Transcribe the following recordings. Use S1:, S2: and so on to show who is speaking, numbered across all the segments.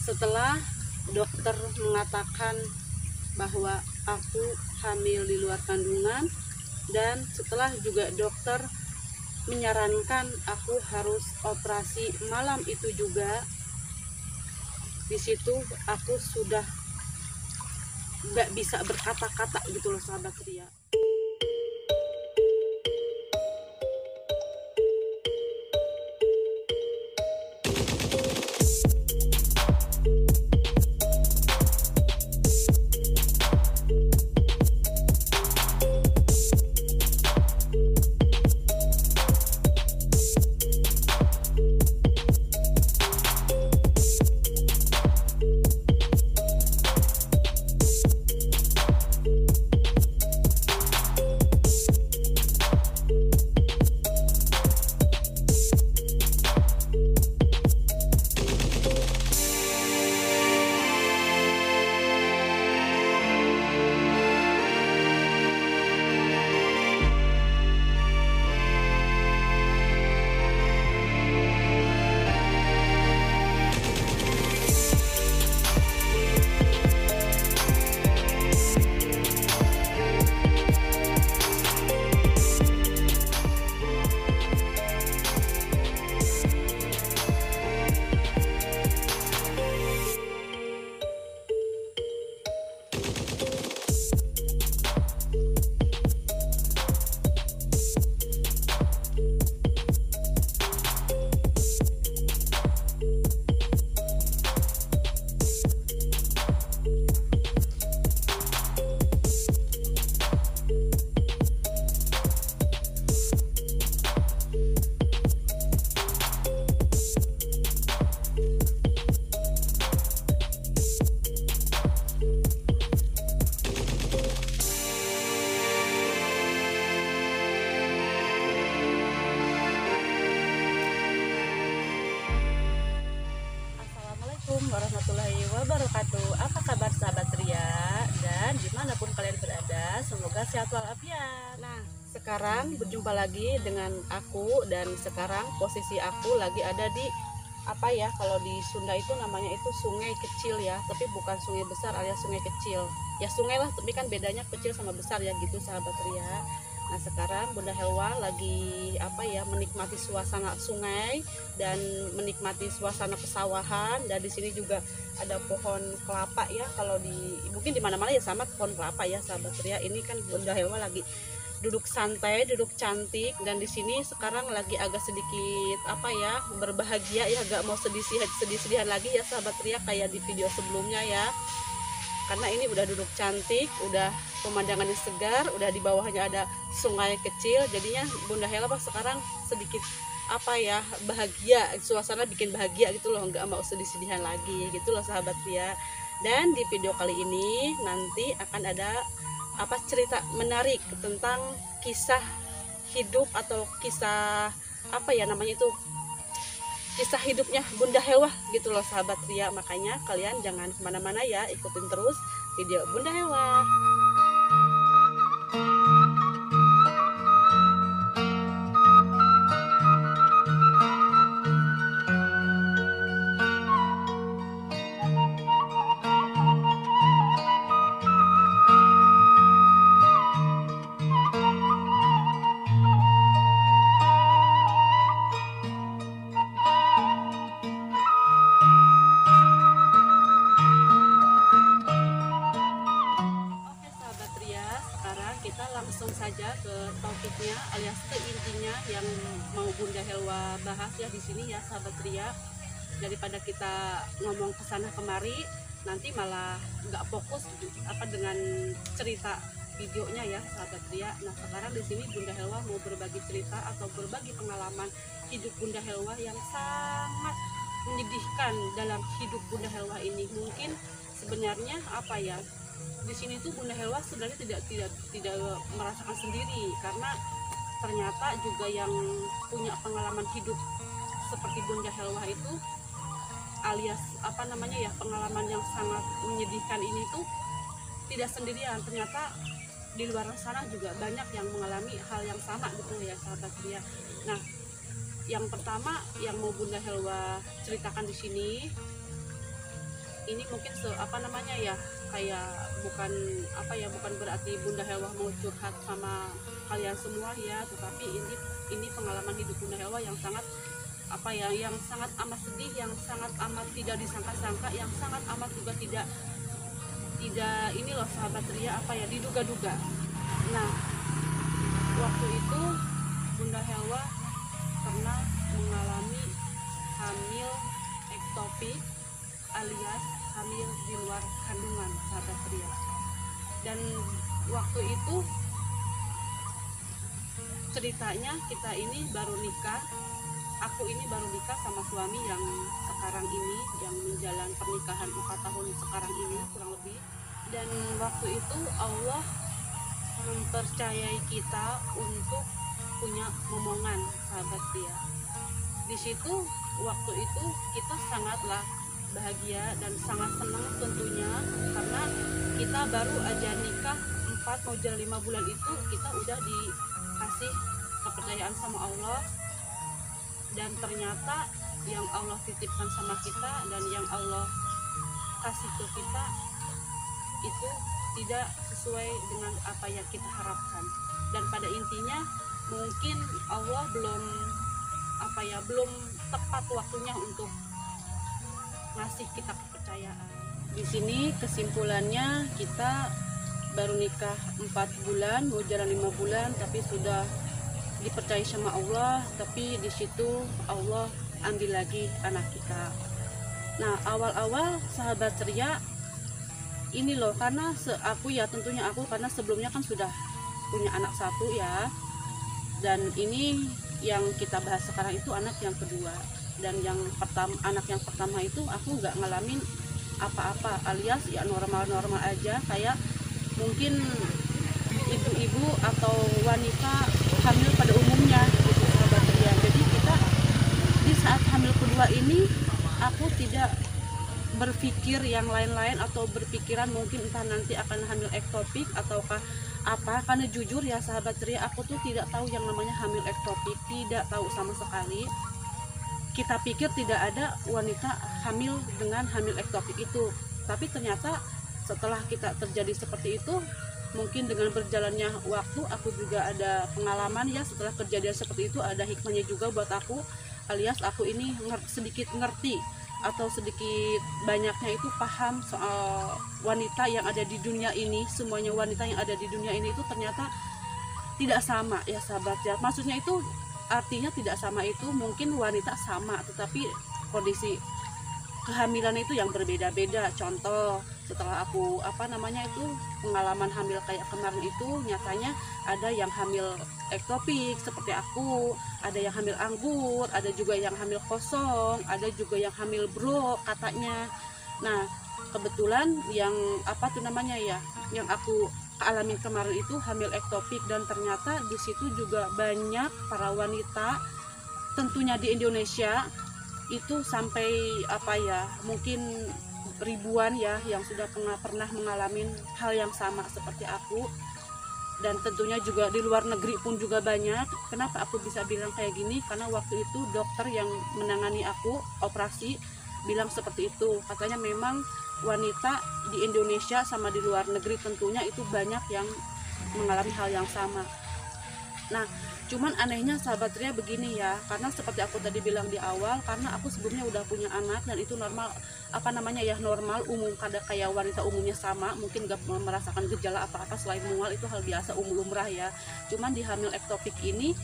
S1: Setelah dokter mengatakan bahwa aku hamil di luar kandungan, dan setelah juga dokter menyarankan aku harus operasi malam itu juga, di situ aku sudah nggak bisa berkata-kata gitu loh sahabat Ria. Assalamualaikum warahmatullahi wabarakatuh. Apa kabar sahabat Ria? Dan dimanapun kalian berada, semoga sehat walafiat. Nah, sekarang berjumpa lagi dengan aku, dan sekarang posisi aku lagi ada di apa ya, kalau di Sunda itu namanya itu sungai kecil ya, tapi bukan sungai besar alias sungai kecil. Ya sungai lah, tapi kan bedanya kecil sama besar ya gitu sahabat Ria. Nah, sekarang Bunda Helwa lagi apa ya, menikmati suasana sungai dan menikmati suasana pesawahan, dan di sini juga ada pohon kelapa ya. Kalau di mungkin di mana-mana ya sama pohon kelapa ya sahabat Ria. Ini kan Bunda Helwa lagi duduk santai, duduk cantik, dan di sini sekarang lagi agak sedikit apa ya, berbahagia ya, gak mau sedih-sedihan lagi ya sahabat Ria kayak di video sebelumnya ya. Karena ini udah duduk cantik, udah pemandangannya segar, udah di bawahnya ada sungai kecil, jadinya Bunda Helwa sekarang sedikit apa ya, bahagia, suasana bikin bahagia gitu loh, nggak mau sedih-sedihan lagi gitu loh sahabat Ria. Dan di video kali ini nanti akan ada apa, cerita menarik tentang kisah hidup atau kisah apa ya namanya itu, kisah hidupnya Bunda Helwa gitu loh sahabat Ria. Makanya kalian jangan kemana-mana ya, ikutin terus video Bunda Helwa. Kita langsung saja ke topiknya alias ke intinya yang mau Bunda Helwa bahas ya di sini ya sahabat Ria. Daripada kita ngomong kesana kemari nanti malah nggak fokus apa dengan cerita videonya ya sahabat Ria. Nah, sekarang di sini Bunda Helwa mau berbagi cerita atau berbagi pengalaman hidup Bunda Helwa yang sangat menyedihkan dalam hidup Bunda Helwa ini. Mungkin sebenarnya apa ya, di sini tuh Bunda Helwa sebenarnya tidak merasakan sendiri, karena ternyata juga yang punya pengalaman hidup seperti Bunda Helwa itu alias apa namanya ya, pengalaman yang sangat menyedihkan ini tuh tidak sendirian. Ternyata di luar sana juga banyak yang mengalami hal yang sama gitu ya sahabat Ria. Nah, yang pertama yang mau Bunda Helwa ceritakan di sini, mungkin apa namanya ya, kayak bukan apa ya, bukan berarti Bunda Helwa mau curhat sama kalian semua ya, tetapi ini pengalaman hidup Bunda Helwa yang sangat apa ya, yang sangat amat sedih, yang sangat amat tidak disangka-sangka, yang sangat amat juga tidak ini loh sahabat Ria, apa ya, diduga-duga. Nah, waktu itu Bunda Helwa pernah mengalami hamil ektopik alias hamil di luar kandungan, sahabat Ria. Dan waktu itu ceritanya kita ini baru nikah, aku ini baru nikah sama suami yang sekarang ini, yang menjalani pernikahan 4 tahun sekarang ini kurang lebih. Dan waktu itu Allah mempercayai kita untuk punya momongan, sahabat Ria. Di situ waktu itu kita sangatlah bahagia dan sangat senang tentunya, karena kita baru aja nikah 4 mau jalan 5 bulan itu kita udah dikasih kepercayaan sama Allah. Dan ternyata yang Allah titipkan sama kita dan yang Allah kasih ke kita itu tidak sesuai dengan apa yang kita harapkan. Dan pada intinya mungkin Allah belum tepat waktunya untuk ngasih kita kepercayaan. Di sini kesimpulannya kita baru nikah 4 bulan mau jalan 5 bulan, tapi sudah dipercaya sama Allah, tapi di situ Allah ambil lagi anak kita. Nah, awal-awal sahabat Ria ini loh, karena tentunya aku karena sebelumnya kan sudah punya anak 1 ya, dan ini yang kita bahas sekarang itu anak yang kedua. Dan anak yang pertama itu aku nggak ngalamin apa-apa, alias ya normal-normal aja, kayak mungkin ibu-ibu atau wanita hamil pada umumnya gitu, sahabat Ria. Jadi kita di saat hamil kedua ini aku tidak berpikir yang lain-lain atau berpikiran mungkin entah nanti akan hamil ektopik ataukah apa, karena jujur ya sahabat Ria, aku tuh tidak tahu yang namanya hamil ektopik, tidak tahu sama sekali. Kita pikir tidak ada wanita hamil dengan hamil ektopik itu, tapi ternyata setelah kita terjadi seperti itu, mungkin dengan berjalannya waktu aku juga ada pengalaman ya, setelah kejadian seperti itu ada hikmahnya juga buat aku, alias aku ini sedikit ngerti atau sedikit banyaknya itu paham soal wanita yang ada di dunia ini. Semuanya wanita yang ada di dunia ini itu ternyata tidak sama ya sahabat ya. Maksudnya itu artinya tidak sama itu mungkin wanita sama, tetapi kondisi kehamilan itu yang berbeda-beda. Contoh, setelah aku pengalaman hamil kayak kemarin itu, nyatanya ada yang hamil ektopik seperti aku, ada yang hamil anggur, ada juga yang hamil kosong, ada juga yang hamil bro katanya. Nah, kebetulan yang yang aku alami kemarin itu hamil ektopik, dan ternyata di situ juga banyak para wanita tentunya di Indonesia itu sampai mungkin ribuan ya yang sudah pernah mengalami hal yang sama seperti aku. Dan tentunya juga di luar negeri pun juga banyak. Kenapa aku bisa bilang kayak gini? Karena waktu itu dokter yang menangani aku operasi bilang seperti itu. Katanya memang wanita di Indonesia sama di luar negeri tentunya itu banyak yang mengalami hal yang sama. Nah, cuman anehnya sahabat Ria begini ya, karena seperti aku tadi bilang di awal, karena aku sebelumnya udah punya anak dan itu normal, normal umum, kayak wanita umumnya sama, mungkin gak merasakan gejala apa-apa selain mual, itu hal biasa lumrah ya. Cuman di hamil ektopik ini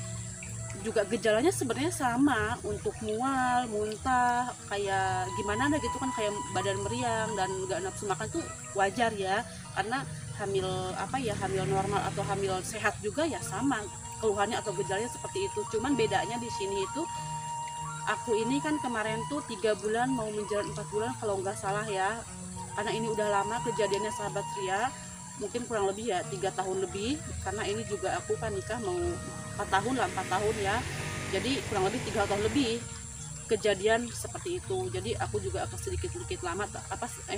S1: juga gejalanya sebenarnya sama, untuk mual, muntah, kayak gimana gitu kan, kayak badan meriang dan gak nafsu makan tuh wajar ya, karena hamil hamil normal atau hamil sehat juga ya sama keluhannya atau gejalanya seperti itu. Cuman bedanya di sini itu aku ini kan kemarin tuh 3 bulan mau menjalani 4 bulan kalau nggak salah ya, karena ini udah lama kejadiannya sahabat Ria, mungkin kurang lebih ya 3 tahun lebih, karena ini juga aku kan nikah mau 4 tahun ya, jadi kurang lebih 3 tahun lebih kejadian seperti itu. Jadi aku juga agak sedikit lama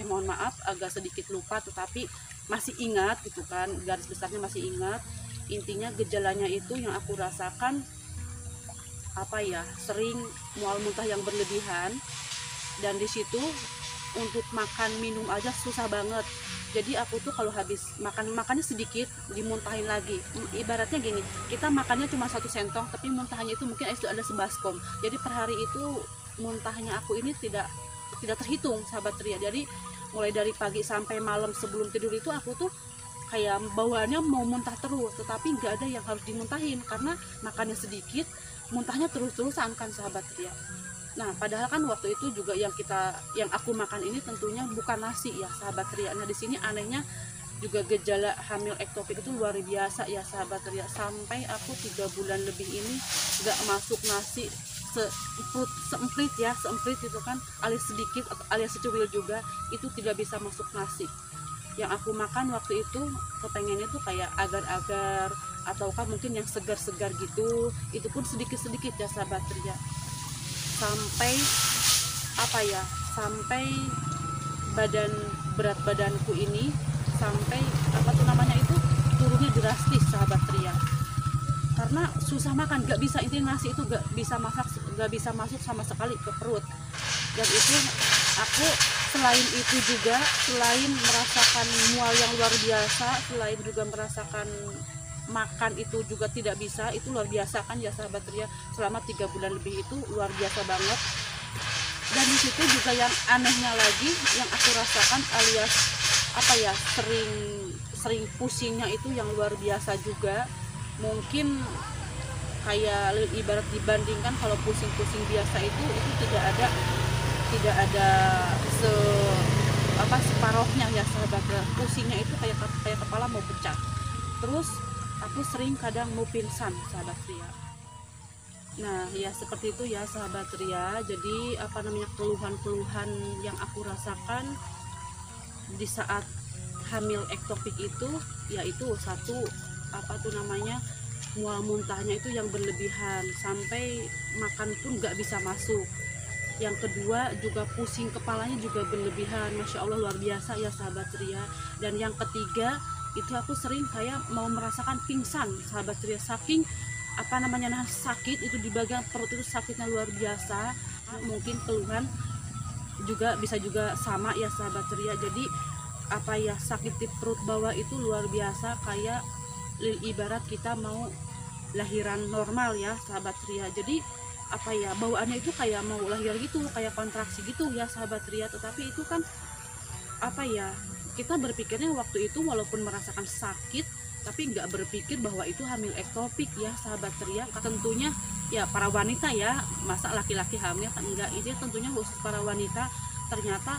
S1: mohon maaf agak sedikit lupa, tetapi masih ingat gitu kan, garis besarnya masih ingat. Intinya gejalanya itu yang aku rasakan sering mual muntah yang berlebihan, dan di situ untuk makan minum aja susah banget. Jadi aku tuh kalau habis makannya sedikit dimuntahin lagi. Ibaratnya gini, kita makannya cuma 1 sentong tapi muntahannya itu mungkin itu ada sebaskom. Jadi per hari itu muntahnya aku ini tidak terhitung sahabat Ria. Jadi mulai dari pagi sampai malam sebelum tidur itu aku tuh kayak bawaannya mau muntah terus, tetapi nggak ada yang harus dimuntahin karena makannya sedikit, muntahnya terus-terusan kan sahabat Ria. Nah padahal kan waktu itu juga yang aku makan ini tentunya bukan nasi ya sahabat Ria. Nah di sini anehnya juga gejala hamil ektopik itu luar biasa ya sahabat Ria. Sampai aku 3 bulan lebih ini nggak masuk nasi seemprit itu kan, alias sedikit alias secuil juga, itu tidak bisa masuk nasi. Yang aku makan waktu itu kepengennya tuh kayak agar-agar ataukah mungkin yang segar-segar gitu, itu pun sedikit-sedikit ya sahabat Ria. Sampai berat badanku ini sampai turunnya drastis sahabat Ria. Karena susah makan, nggak bisa, intinya nasi itu nggak bisa masuk sama sekali ke perut. Dan itu aku selain merasakan mual yang luar biasa, selain juga merasakan makan itu juga tidak bisa, itu luar biasa kan ya sahabat Ria. Selama 3 bulan lebih itu luar biasa banget. Dan di situ juga yang anehnya lagi yang aku rasakan alias sering pusingnya itu yang luar biasa juga. Mungkin kayak ibarat dibandingkan kalau pusing-pusing biasa itu tidak ada separohnya ya sahabat. Pusingnya itu kayak kepala mau pecah. Terus aku sering kadang mau pingsan sahabat Ria. Nah ya seperti itu ya sahabat Ria. Jadi keluhan-keluhan yang aku rasakan di saat hamil ektopik itu yaitu satu mual muntahnya itu yang berlebihan sampai makan pun nggak bisa masuk. Yang kedua juga pusing kepalanya juga berlebihan, Masya Allah luar biasa ya sahabat Ria. Dan yang ketiga itu aku sering kayak mau merasakan pingsan sahabat Ria, saking sakit itu di bagian perut itu sakitnya luar biasa. Mungkin keluhan juga bisa juga sama ya sahabat Ria. Jadi sakit di perut bawah itu luar biasa, kayak ibarat kita mau lahiran normal ya sahabat Ria. Jadi bawaannya itu kayak mau lahir gitu, kayak kontraksi gitu ya sahabat Ria. Tetapi itu kan kita berpikirnya waktu itu walaupun merasakan sakit tapi nggak berpikir bahwa itu hamil ektopik ya sahabat Ria. Tentunya ya para wanita ya, masa laki-laki hamil kan enggak, ini tentunya khusus para wanita. Ternyata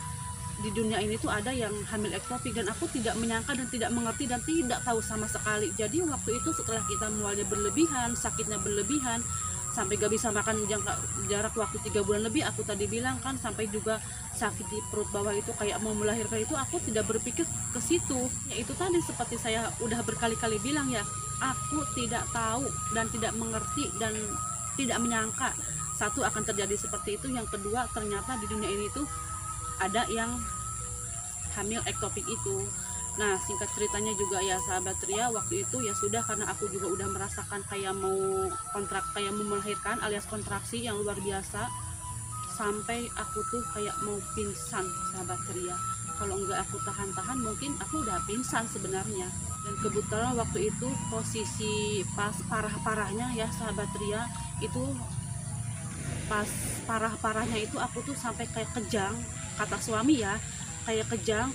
S1: di dunia ini tuh ada yang hamil ektopik dan aku tidak menyangka dan tidak mengerti dan tidak tahu sama sekali. Jadi waktu itu setelah kita mualnya berlebihan, sakitnya berlebihan, sampai gak bisa makan jarak waktu 3 bulan lebih, aku tadi bilang kan, sampai juga sakit di perut bawah itu kayak mau melahirkan, itu aku tidak berpikir ke situ. Ya itu tadi seperti saya udah berkali-kali bilang ya, aku tidak tahu dan tidak mengerti dan tidak menyangka satu akan terjadi seperti itu. Yang kedua ternyata di dunia ini tuh ada yang hamil ektopik itu. Nah singkat ceritanya juga ya sahabat Ria, waktu itu ya sudah, karena aku juga udah merasakan kayak mau melahirkan alias kontraksi yang luar biasa, sampai aku tuh kayak mau pingsan sahabat Ria. Kalau enggak aku tahan-tahan mungkin aku udah pingsan sebenarnya. Dan kebetulan waktu itu posisi pas parah-parahnya ya sahabat Ria, itu pas parah-parahnya itu aku tuh sampai kayak kejang, kata suami ya, kayak kejang.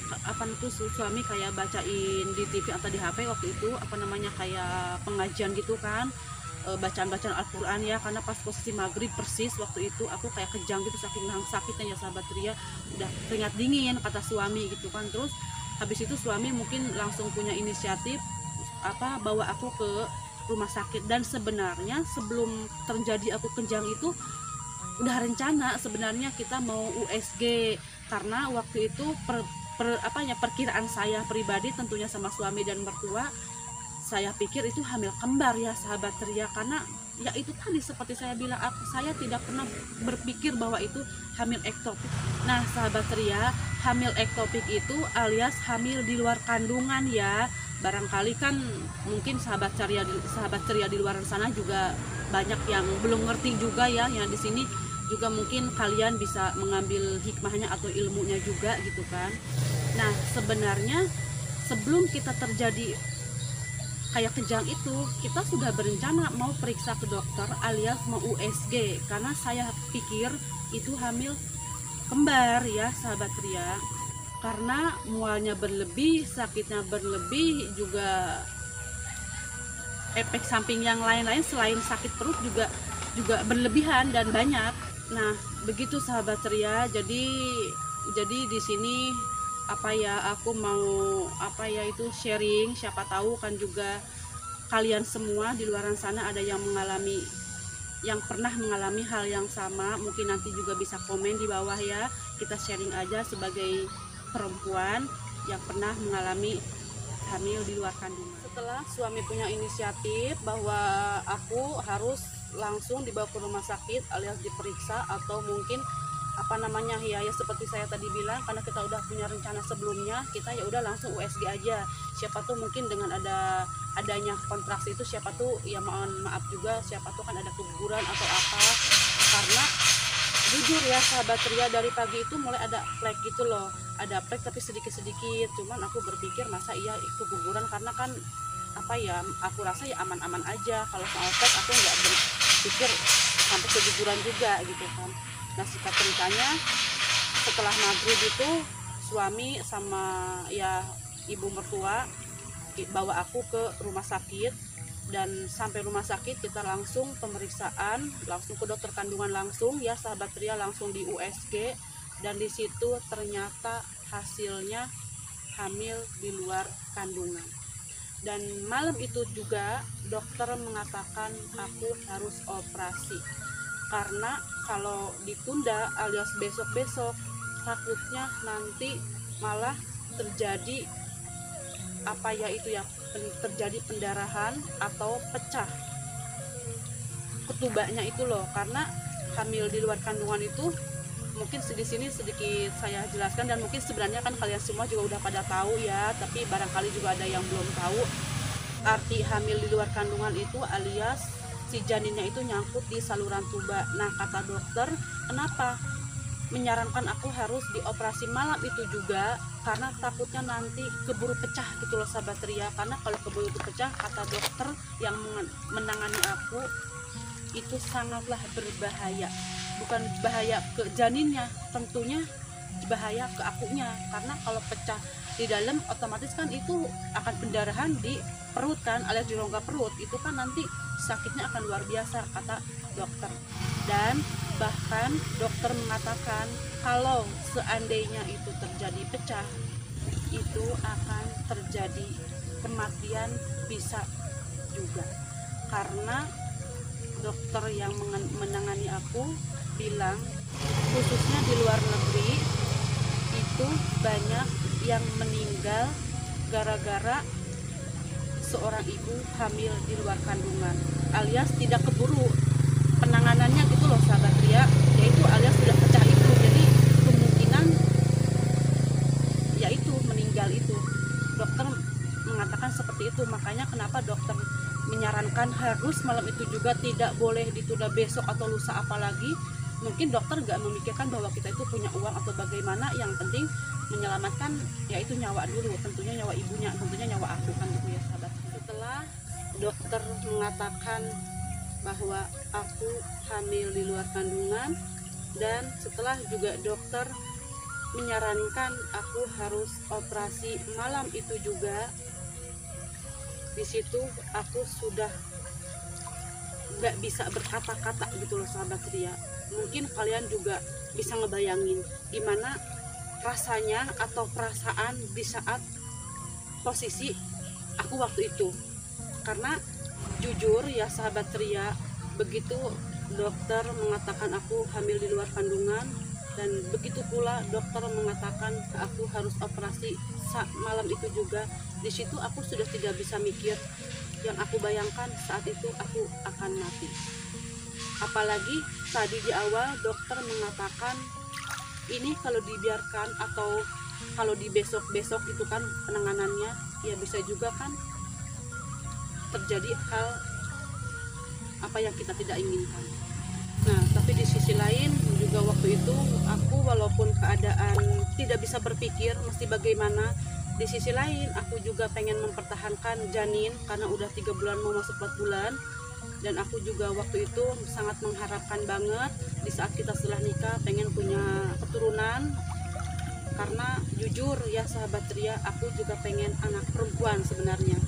S1: Suami kayak bacain di TV atau di HP waktu itu kayak pengajian gitu kan, bacaan-bacaan Al-Quran ya, karena pas posisi maghrib persis waktu itu aku kayak kejang gitu saking sakitnya ya sahabat Ria, udah keringat dingin kata suami gitu kan. Terus habis itu suami mungkin langsung punya inisiatif bawa aku ke rumah sakit. Dan sebenarnya sebelum terjadi aku kejang itu udah rencana sebenarnya kita mau USG, karena waktu itu perkiraan saya pribadi tentunya sama suami dan mertua, saya pikir itu hamil kembar ya sahabat Ria. Karena ya itu tadi seperti saya bilang, saya tidak pernah berpikir bahwa itu hamil ektopik. Nah sahabat Ria, hamil ektopik itu alias hamil di luar kandungan ya. Barangkali kan mungkin sahabat ceria di luar sana juga banyak yang belum ngerti juga ya, yang di sini juga mungkin kalian bisa mengambil hikmahnya atau ilmunya juga gitu kan. Nah sebenarnya sebelum kita terjadi kayak kejang itu, kita sudah berencana mau periksa ke dokter alias mau USG, karena saya pikir itu hamil kembar ya sahabat Ria. Karena mualnya berlebih, sakitnya berlebih, juga efek samping yang lain-lain selain sakit perut juga berlebihan dan banyak. Nah begitu sahabat Ria. Jadi di sini aku mau itu sharing, siapa tahu kan juga kalian semua di luar sana ada yang pernah mengalami hal yang sama. Mungkin nanti juga bisa komen di bawah ya, kita sharing aja sebagai perempuan yang pernah mengalami hamil di luar kandungan. Setelah suami punya inisiatif bahwa aku harus langsung dibawa ke rumah sakit alias diperiksa, atau mungkin ya seperti saya tadi bilang, karena kita udah punya rencana sebelumnya, kita ya udah langsung USG aja. Siapa tuh mungkin dengan adanya kontraksi itu, siapa tuh ya mohon maaf juga, siapa tuh kan ada keguguran atau apa. Karena jujur ya sahabat Ria, dari pagi itu mulai ada flek gitu loh, ada flek tapi sedikit-sedikit. Cuman aku berpikir masa iya itu keguguran, karena kan aku rasa ya aman-aman aja. Kalau soal flek aku nggak berpikir sampai keguguran juga gitu kan. Nah singkat ceritanya, setelah maghrib itu suami sama ya ibu mertua bawa aku ke rumah sakit. Dan sampai rumah sakit kita langsung pemeriksaan, langsung ke dokter kandungan langsung ya sahabat Ria, langsung di USG. Dan di situ ternyata hasilnya hamil di luar kandungan. Dan malam itu juga dokter mengatakan aku harus operasi, karena kalau ditunda alias besok-besok takutnya nanti malah terjadi terjadi pendarahan atau pecah ketubaknya itu loh. Karena hamil di luar kandungan itu mungkin di sini sedikit saya jelaskan, dan mungkin sebenarnya kan kalian semua juga udah pada tahu ya, tapi barangkali juga ada yang belum tahu. Arti hamil di luar kandungan itu alias si janinnya itu nyangkut di saluran tuba. Nah kata dokter, kenapa menyarankan aku harus dioperasi malam itu juga, karena takutnya nanti keburu pecah gitu loh sahabat Ria. Karena kalau keburu pecah, kata dokter yang menangani aku, itu sangatlah berbahaya. Bukan bahaya ke janinnya, tentunya bahaya ke akunya. Karena kalau pecah di dalam, otomatis kan itu akan pendarahan di perut kan, alias di rongga perut. Itu kan nanti sakitnya akan luar biasa kata dokter. Dan bahkan dokter mengatakan kalau seandainya itu terjadi pecah, itu akan terjadi kematian bisa juga. Karena dokter yang menangani aku bilang khususnya di luar negeri itu banyak yang meninggal gara-gara seorang ibu hamil di luar kandungan, alias tidak keburu penanganannya gitu loh sahabat Ria, yaitu alias sudah pecah itu. Jadi kemungkinan yaitu meninggal itu, dokter mengatakan seperti itu. Makanya kenapa dokter menyarankan harus malam itu juga, tidak boleh ditunda besok atau lusa apalagi. Mungkin dokter nggak memikirkan bahwa kita itu punya uang atau bagaimana, yang penting menyelamatkan yaitu nyawa dulu, tentunya nyawa ibunya, tentunya nyawa aku kan gitu ya sahabat. Setelah dokter mengatakan bahwa aku hamil di luar kandungan, dan setelah juga dokter menyarankan aku harus operasi malam itu juga, di situ aku sudah nggak bisa berkata-kata gitu loh sahabat Ria. Mungkin kalian juga bisa ngebayangin gimana rasanya atau perasaan di saat posisi aku waktu itu. Karena jujur ya sahabat Ria, begitu dokter mengatakan aku hamil di luar kandungan, dan begitu pula dokter mengatakan aku harus operasi malam itu juga, di situ aku sudah tidak bisa mikir. Yang aku bayangkan saat itu aku akan mati. Apalagi tadi di awal dokter mengatakan ini kalau dibiarkan atau kalau di besok-besok itu kan penanganannya ya bisa juga kan terjadi hal apa yang kita tidak inginkan. Nah tapi di sisi lain juga waktu itu aku walaupun keadaan tidak bisa berpikir mesti bagaimana, di sisi lain aku juga pengen mempertahankan janin karena udah 3 bulan mau masuk 4 bulan. Dan aku juga waktu itu sangat mengharapkan banget di saat kita setelah nikah pengen punya keturunan, karena jujur ya sahabat Ria, aku juga pengen anak perempuan sebenarnya.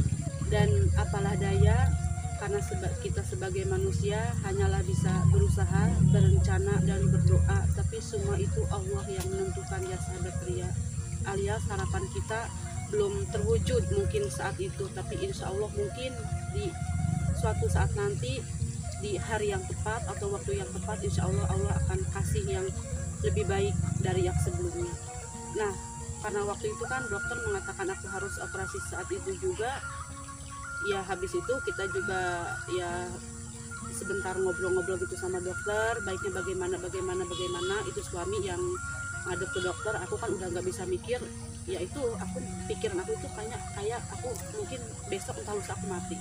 S1: Dan apalah daya, karena kita sebagai manusia hanyalah bisa berusaha, berencana, dan berdoa, tapi semua itu Allah yang menentukan ya sahabat Ria. Alias harapan kita belum terwujud mungkin saat itu, tapi insya Allah mungkin di suatu saat nanti, di hari yang tepat atau waktu yang tepat, insya Allah Allah akan kasih yang lebih baik dari yang sebelumnya. Nah, karena waktu itu kan dokter mengatakan aku harus operasi saat itu juga, ya habis itu kita juga ya sebentar ngobrol-ngobrol gitu sama dokter, baiknya bagaimana, itu suami yang ngadep ke dokter. Aku kan udah nggak bisa mikir, ya itu aku pikiran aku itu kayak aku mungkin besok entah lusa aku mati.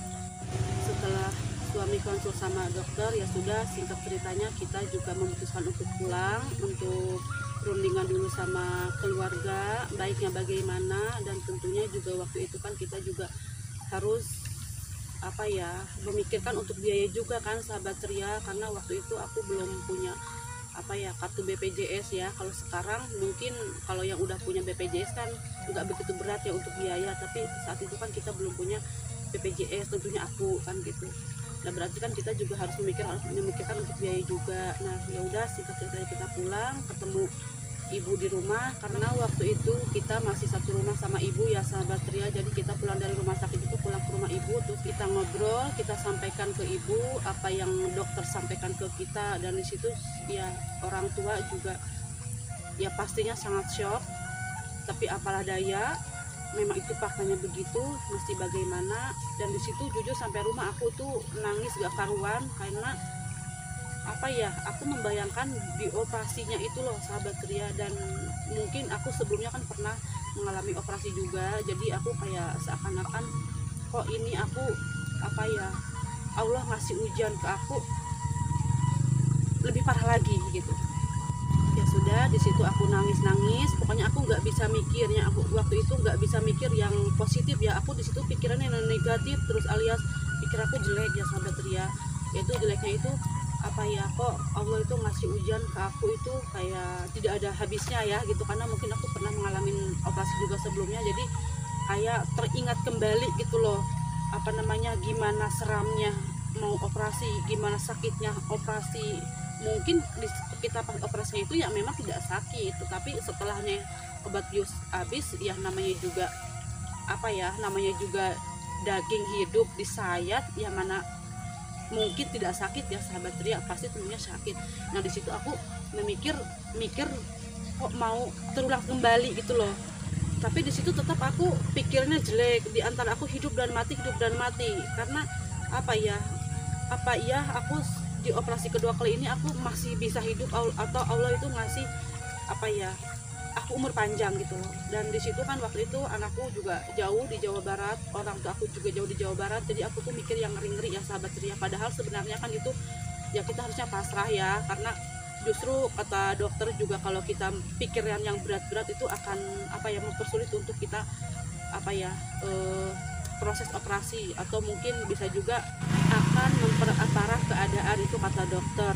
S1: Setelah suami konsul sama dokter, ya sudah, singkat ceritanya kita juga memutuskan untuk pulang, untuk rundingan dulu sama keluarga baiknya bagaimana. Dan tentunya juga waktu itu kan kita juga harus memikirkan untuk biaya juga kan sahabat Ria, karena waktu itu aku belum punya kartu BPJS ya. Kalau sekarang mungkin kalau yang udah punya BPJS kan nggak begitu berat ya untuk biaya, tapi saat itu kan kita belum punya BPJS, tentunya aku kan gitu. Nah berarti kan kita juga harus memikirkan untuk biaya juga. Nah ya udah, singkat cerita kita pulang ketemu ibu di rumah, karena waktu itu kita masih satu rumah sama ibu ya sahabat Ria. Jadi kita pulang dari rumah sakit itu pulang ke rumah ibu, terus kita ngobrol, kita sampaikan ke ibu apa yang dokter sampaikan ke kita. Dan di situ ya orang tua juga ya pastinya sangat shock, tapi apalah daya, memang itu faktanya begitu, mesti bagaimana. Dan di situ jujur sampai rumah aku tuh nangis gak karuan, karena aku membayangkan di operasinya itu loh sahabat Ria. Dan mungkin aku sebelumnya kan pernah mengalami operasi juga, jadi aku kayak seakan-akan kok ini aku Allah ngasih ujian ke aku lebih parah lagi gitu. Ya sudah, di situ aku nangis, pokoknya aku nggak bisa mikirnya, aku waktu itu nggak bisa mikir yang positif ya. Aku di situ pikirannya yang negatif terus, alias pikir aku jelek ya sahabat Ria. Yaitu jeleknya itu kok Allah itu ngasih ujian ke aku itu kayak tidak ada habisnya ya gitu, karena mungkin aku pernah mengalami operasi juga sebelumnya. Jadi kayak teringat kembali gitu loh, gimana seramnya mau operasi, gimana sakitnya operasi. Mungkin kita pas operasinya itu ya memang tidak sakit, tetapi setelahnya obat bius habis ya namanya juga namanya juga daging hidup disayat, ya mana mungkin tidak sakit ya sahabat Ria, pasti tentunya sakit. Nah di situ aku mikir kok mau terulang kembali gitu loh. Tapi di situ tetap aku pikirnya jelek, di antara aku hidup dan mati. Karena aku di operasi kedua kali ini aku masih bisa hidup, atau Allah itu ngasih aku umur panjang gitu loh. Dan di situ kan waktu itu anakku juga jauh di Jawa Barat, orang tua aku juga jauh di Jawa Barat, jadi aku tuh mikir yang ngeri-ngeri ya sahabat Ria. Padahal sebenarnya kan itu ya kita harusnya pasrah ya, karena justru kata dokter juga kalau kita pikiran yang berat-berat itu akan mempersulit untuk kita proses operasi, atau mungkin bisa juga akan memperparah keadaan, itu kata dokter.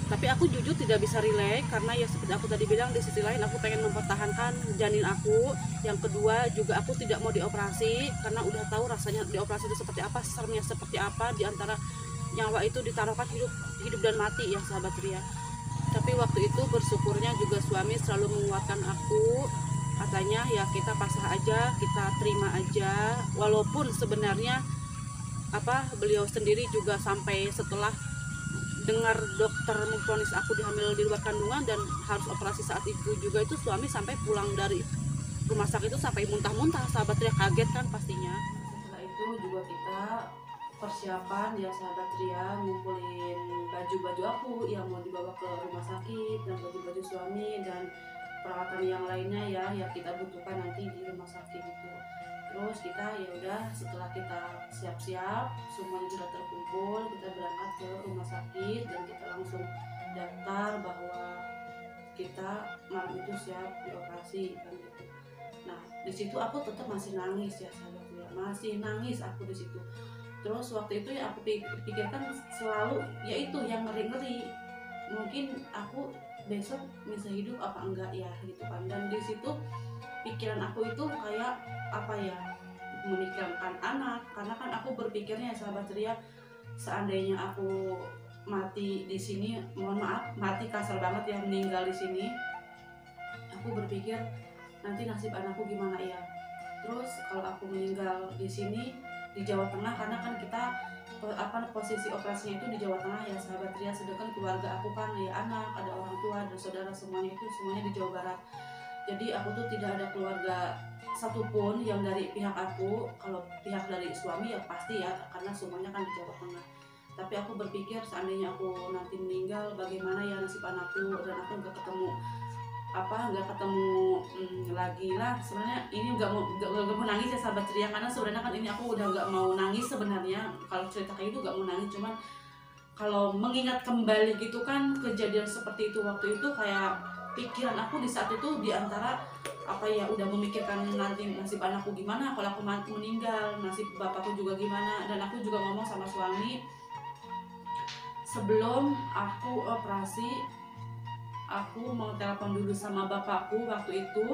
S1: Tapi aku jujur tidak bisa relate, karena ya seperti aku tadi bilang, di sisi lain aku pengen mempertahankan janin aku. Yang kedua juga aku tidak mau dioperasi, karena udah tahu rasanya dioperasi itu seperti apa, seremnya seperti apa, di antara nyawa itu ditaruhkan hidup dan mati ya sahabat Ria. Tapi waktu itu bersyukurnya juga suami selalu menguatkan aku, katanya ya kita pasrah aja, kita terima aja. Walaupun sebenarnya beliau sendiri juga sampai setelah dengar dokter memvonis aku dihamil di luar kandungan dan harus operasi saat itu juga, itu suami sampai pulang dari rumah sakit itu sampai muntah-muntah sahabat Ria, kaget kan pastinya. Setelah itu juga kita persiapan ya sahabat Ria, ngumpulin baju-baju aku yang mau dibawa ke rumah sakit, dan baju-baju suami dan peralatan yang lainnya ya kita butuhkan nanti di rumah sakit itu. Terus kita ya udah, setelah kita siap-siap semuanya sudah terkumpul, kita berangkat ke rumah sakit dan kita langsung daftar bahwa kita malam itu siap dioperasi kan gitu. Nah di situ aku tetap masih nangis ya sahabat ya, masih nangis aku di situ. Terus waktu itu ya aku pikirkan selalu yaitu yang ngeri-ngeri, mungkin aku besok bisa hidup apa enggak ya gitu kan. Dan di situ pikiran aku itu kayak apa ya, memikirkan anak, karena kan aku berpikirnya sahabat ceria, seandainya aku mati di sini, mohon maaf mati kasar banget ya, meninggal di sini, aku berpikir nanti nasib anakku gimana ya. Terus kalau aku meninggal di sini di Jawa Tengah, karena kan kita posisi operasinya itu di Jawa Tengah ya sahabat Ria, sedangkan keluarga aku kan ya anak, ada orang tua dan saudara semuanya itu semuanya di Jawa Barat. Jadi aku tuh tidak ada keluarga satupun yang dari pihak aku. Kalau pihak dari suami ya pasti ya, karena semuanya kan di Jawa Tengah. Tapi aku berpikir seandainya aku nanti meninggal, bagaimana ya nasib anakku, dan aku nggak ketemu lagi lah. Sebenarnya ini nggak mau nangis ya sahabat ceria, karena sebenarnya kan ini aku udah nggak mau nangis sebenarnya. Kalau cerita kayak itu nggak mau nangis, cuman kalau mengingat kembali gitu kan kejadian seperti itu waktu itu, kayak pikiran aku di saat itu diantara apa ya, udah memikirkan nanti nasib anakku gimana kalau aku mati meninggal, nasib bapakku juga gimana. Dan aku juga ngomong sama suami sebelum aku operasi, aku mau telepon dulu sama bapakku waktu itu,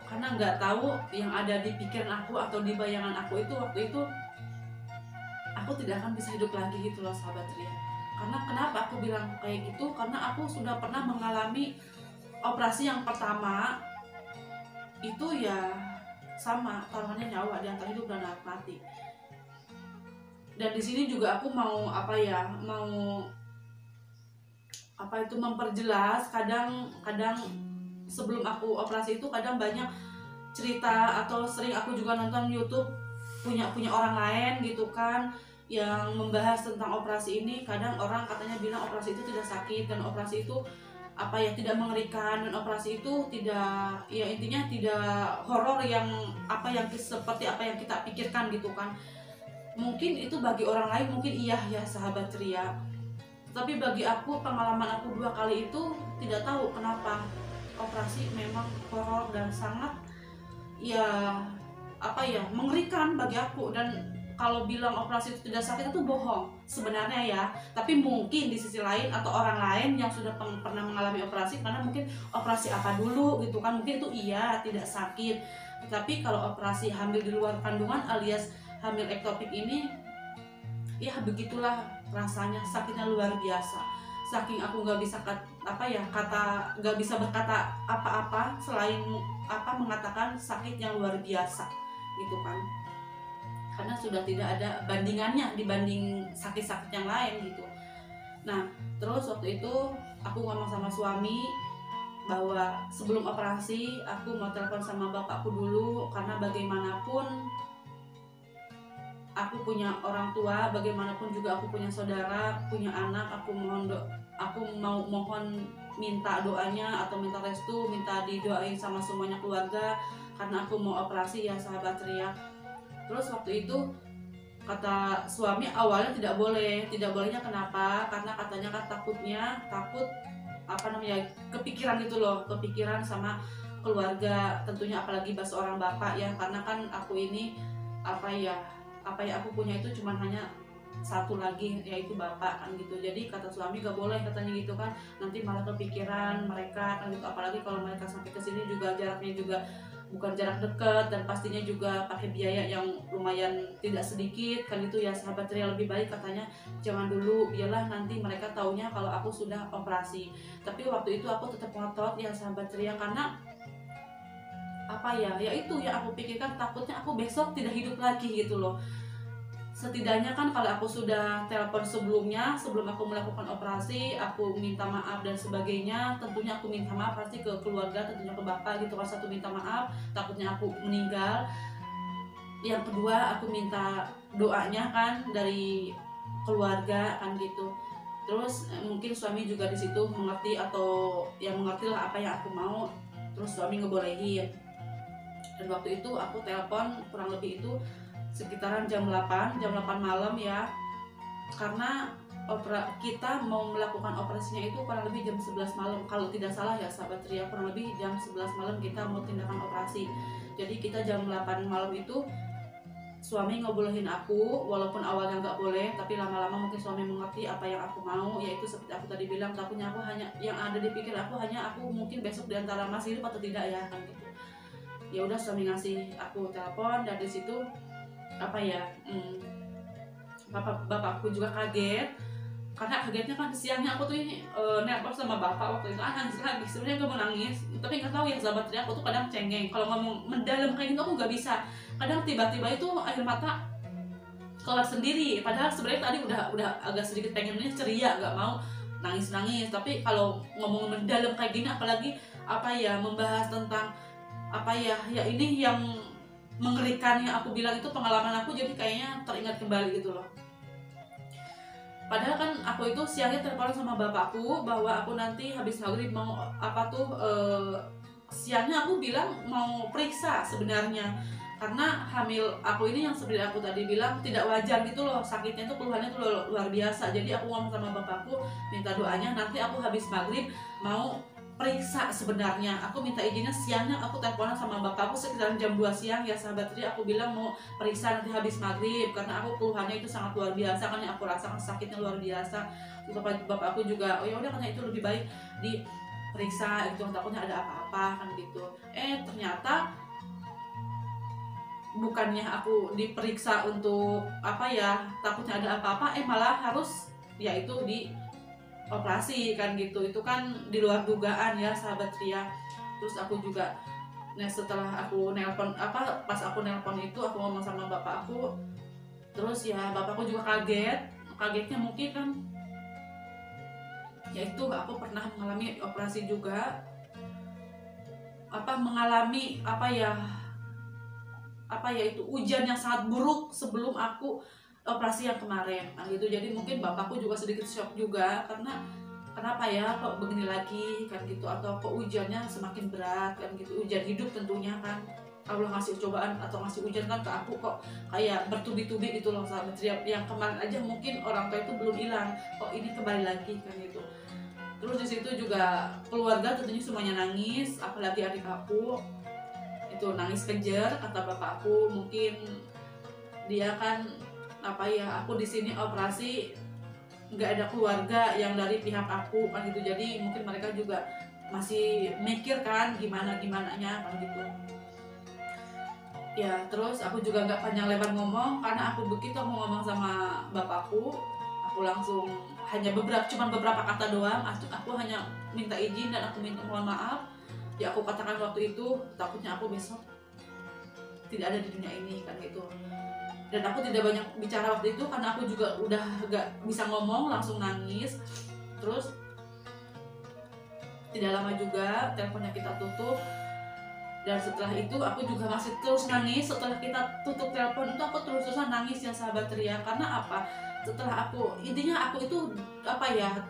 S1: karena nggak tahu yang ada di pikiran aku atau di bayangan aku itu waktu itu aku tidak akan bisa hidup lagi gitu loh sahabat Ria. Karena kenapa aku bilang kayak gitu, karena aku sudah pernah mengalami operasi yang pertama itu ya sama, taruhannya nyawa di antara hidup dan mati. Dan di sini juga aku mau memperjelas, kadang sebelum aku operasi itu kadang banyak cerita atau sering aku juga nonton YouTube punya orang lain gitu kan yang membahas tentang operasi ini. Kadang orang katanya bilang operasi itu tidak sakit, dan operasi itu tidak mengerikan, dan operasi itu tidak, ya intinya tidak horor yang seperti apa yang kita pikirkan gitu kan. Mungkin itu bagi orang lain mungkin iya ya sahabat ceria, tapi bagi aku, pengalaman aku 2 kali itu tidak tahu kenapa operasi memang horor dan sangat mengerikan bagi aku. Dan kalau bilang operasi itu tidak sakit itu bohong sebenarnya ya. Tapi mungkin di sisi lain atau orang lain yang sudah pernah mengalami operasi, karena mungkin operasi apa dulu gitu kan, mungkin itu iya tidak sakit. Tapi kalau operasi hamil di luar kandungan alias hamil ektopik ini, ya begitulah rasanya, sakitnya luar biasa. Saking aku nggak bisa nggak bisa berkata apa-apa selain mengatakan sakit yang luar biasa gitu kan, karena sudah tidak ada bandingannya dibanding sakit-sakit yang lain gitu. Nah terus waktu itu aku ngomong sama suami bahwa sebelum operasi aku mau telepon sama bapakku dulu, karena bagaimanapun aku punya orang tua, bagaimanapun juga aku punya saudara, punya anak. Aku mau mohon minta doanya atau minta restu, minta didoain sama semuanya keluarga, karena aku mau operasi ya sahabat ceria. Terus waktu itu kata suami awalnya tidak bolehnya kenapa? Karena katanya kan takut kepikiran gitu loh, kepikiran sama keluarga tentunya, apalagi seorang bapak ya, karena kan aku ini aku punya itu cuman hanya satu lagi, yaitu bapak kan gitu. Jadi kata suami gak boleh katanya gitu kan, nanti malah kepikiran mereka kan gitu. Apalagi kalau mereka sampai ke sini juga jaraknya juga bukan jarak dekat, dan pastinya juga pakai biaya yang lumayan tidak sedikit kan gitu ya sahabat ceria. Lebih baik katanya jangan dulu, biarlah nanti mereka taunya kalau aku sudah operasi. Tapi waktu itu aku tetap ngotot ya sahabat ceria, karena itu ya aku pikirkan takutnya aku besok tidak hidup lagi gitu loh. Setidaknya kan kalau aku sudah telepon sebelumnya, sebelum aku melakukan operasi, aku minta maaf dan sebagainya, tentunya aku minta maaf pasti ke keluarga, tentunya ke bapak gitu kan. Satu, minta maaf takutnya aku meninggal. Yang kedua, aku minta doanya kan dari keluarga kan gitu. Terus mungkin suami juga di situ mengerti, atau yang mengerti lah apa yang aku mau. Terus suami ngebolehin. Dan waktu itu aku telepon kurang lebih itu sekitaran jam 8 malam ya, karena kita mau melakukan operasinya itu kurang lebih jam 11 malam kalau tidak salah ya sahabat Ria, kurang lebih jam 11 malam kita mau tindakan operasi. Jadi kita jam 8 malam itu suami ngebolehin aku, walaupun awalnya nggak boleh, tapi lama-lama mungkin suami mengerti apa yang aku mau, yaitu seperti aku tadi bilang, takutnya aku hanya yang ada di pikir aku hanya aku mungkin besok diantara masih hidup atau tidak ya kan gitu. Ya udah suami ngasih aku telepon, dan di situ apa ya, bapakku juga kaget, karena kagetnya kan siangnya aku tuh nelpon sama bapak waktu itu, nangis lagi, sebenarnya gak mau nangis tapi nggak tahu ya sahabat Ria, aku tuh kadang cengeng kalau ngomong mendalam kayak gitu, aku nggak bisa, kadang tiba-tiba itu air mata keluar sendiri, padahal sebenarnya tadi udah agak sedikit pengennya ceria, nggak mau nangis, tapi kalau ngomong mendalam kayak gini, apalagi apa ya, membahas tentang apa ya ini yang mengerikan yang aku bilang itu pengalaman aku, jadi kayaknya teringat kembali gitu loh. Padahal kan aku itu siangnya telepon sama bapakku bahwa aku nanti habis maghrib mau apa tuh, siangnya aku bilang mau periksa sebenarnya, karena hamil aku ini yang seperti aku tadi bilang tidak wajar gitu loh, sakitnya tuh keluhannya tuh luar biasa. Jadi aku ngomong sama bapakku minta doanya, nanti aku habis maghrib mau periksa sebenarnya, aku minta izinnya siangnya, aku teleponan sama bapakku sekitar jam 2 siang ya sahabat. Jadi aku bilang mau periksa nanti habis maghrib, karena aku keluhannya itu sangat luar biasa kan, yang aku rasakan sakitnya luar biasa. Bapakku juga oh ya udah, karena itu lebih baik diperiksa itu, takutnya ada apa-apa kan gitu. Ternyata bukannya aku diperiksa untuk apa ya takutnya ada apa-apa, malah harus yaitu di operasi kan gitu. Itu kan di luar dugaan ya sahabat Ria. Terus aku juga setelah aku nelpon pas aku nelpon itu aku ngomong sama bapak aku, terus ya bapakku juga kagetnya mungkin kan yaitu aku pernah mengalami operasi juga, mengalami itu ujian yang sangat buruk sebelum aku operasi yang kemarin gitu. Jadi mungkin bapakku juga sedikit shock juga, karena kenapa ya kok begini lagi kan gitu, atau kok ujiannya semakin berat kan gitu, ujian hidup tentunya kan, Allah ngasih cobaan atau ngasih ujian kan ke aku kok kayak bertubi-tubi gitu loh sahabat. Yang kemarin aja mungkin orang tua itu belum hilang, kok ini kembali lagi kan gitu. Terus di situ juga keluarga tentunya semuanya nangis, apalagi adik aku itu nangis kejer, kata bapakku mungkin dia kan aku di sini operasi nggak ada keluarga yang dari pihak aku kan gitu, jadi mungkin mereka juga masih mikir kan gimananya kan gitu ya. Terus aku juga nggak panjang lebar ngomong, karena aku begitu aku ngomong sama bapakku, aku langsung hanya cuma beberapa kata doang, aku hanya minta izin dan aku minta mohon maaf ya, aku katakan waktu itu takutnya aku besok tidak ada di dunia ini kan gitu. Dan aku tidak banyak bicara waktu itu karena aku juga udah gak bisa ngomong, langsung nangis. Terus tidak lama juga teleponnya kita tutup, dan setelah itu aku juga masih terus nangis. Setelah kita tutup telepon itu aku terus-terusan nangis ya sahabat Ria, karena setelah intinya aku itu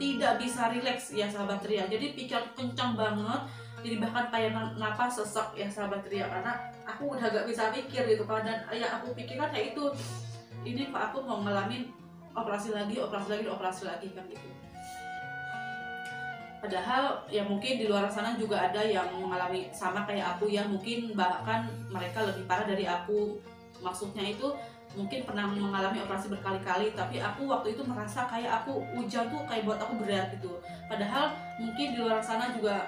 S1: tidak bisa rileks ya sahabat Ria, jadi pikiran kencang banget, jadi bahkan kayak napas sesak ya sahabat Ria, karena aku udah gak bisa mikir gitu kan. Dan ya aku pikirkan kayak itu, ini Pak aku mau ngalamin operasi lagi kan gitu. Padahal ya mungkin di luar sana juga ada yang mengalami sama kayak aku ya, mungkin bahkan mereka lebih parah dari aku. Maksudnya itu mungkin pernah mengalami operasi berkali-kali, tapi aku waktu itu merasa kayak ujian tuh kayak buat aku berat gitu. Padahal mungkin di luar sana juga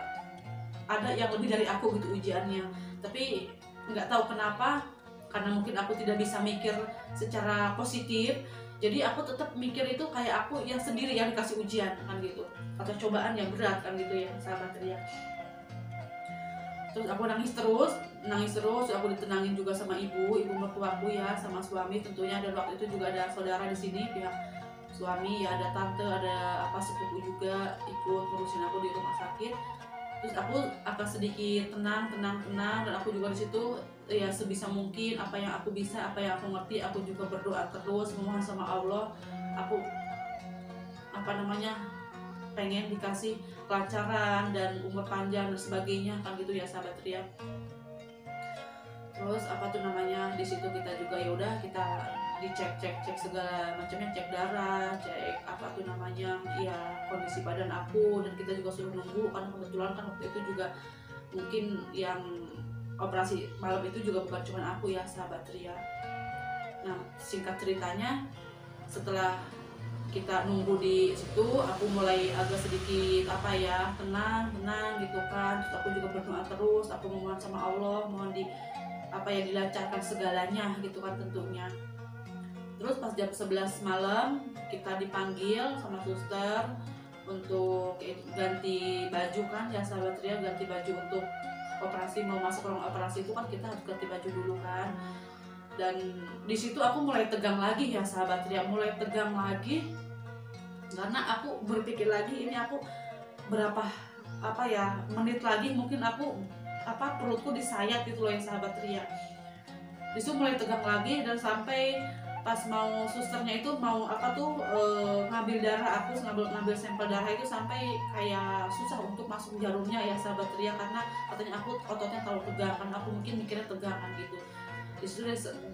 S1: ada yang lebih dari aku gitu ujiannya, tapi nggak tahu kenapa, karena mungkin aku tidak bisa mikir secara positif, jadi aku tetap mikir itu kayak aku yang sendiri yang dikasih ujian kan gitu, atau cobaan yang berat kan gitu ya sahabat Ria. Terus aku nangis terus, aku ditenangin juga sama ibu mertuaku ya, sama suami tentunya, dan waktu itu juga ada saudara di sini pihak suami ya, ada tante, ada sepupu juga ikut ngurusin aku di rumah sakit. Terus aku akan sedikit tenang, dan aku juga di situ ya sebisa mungkin apa yang aku bisa, apa yang aku ngerti, aku juga berdoa terus memohon sama Allah. Aku pengen dikasih kelancaran dan umur panjang dan sebagainya kan gitu ya sahabat Ria. Terus di situ kita juga ya udah kita dicek segala macamnya, cek darah, cek apa tuh namanya ya kondisi badan aku, dan kita juga suruh nunggu karena kebetulan kan waktu itu juga mungkin yang operasi malam itu juga bukan cuma aku ya sahabat Ria. Nah singkat ceritanya, setelah kita nunggu di situ, aku mulai agak sedikit apa ya tenang gitu kan. Terus aku juga berdoa terus, aku memohon sama Allah, mohon di apa ya dilancarkan segalanya gitu kan tentunya. Terus pas jam 11 malam kita dipanggil sama suster untuk ganti baju kan ya sahabat Ria, ganti baju untuk operasi. Mau masuk ruang operasi itu kan kita harus ganti baju dulu kan. Dan di situ aku mulai tegang lagi ya sahabat Ria, mulai tegang lagi karena aku berpikir lagi ini aku berapa apa ya menit lagi mungkin aku apa perutku disayat gitu loh ya sahabat Ria. Disitu mulai tegang lagi, dan sampai pas mau susternya itu mau apa tuh ngambil darah, aku ngambil sampel darah itu sampai kayak susah untuk masuk jarumnya ya sahabat Ria, karena katanya aku ototnya terlalu tegang, karena aku mungkin mikirnya tegangan gitu. Disitu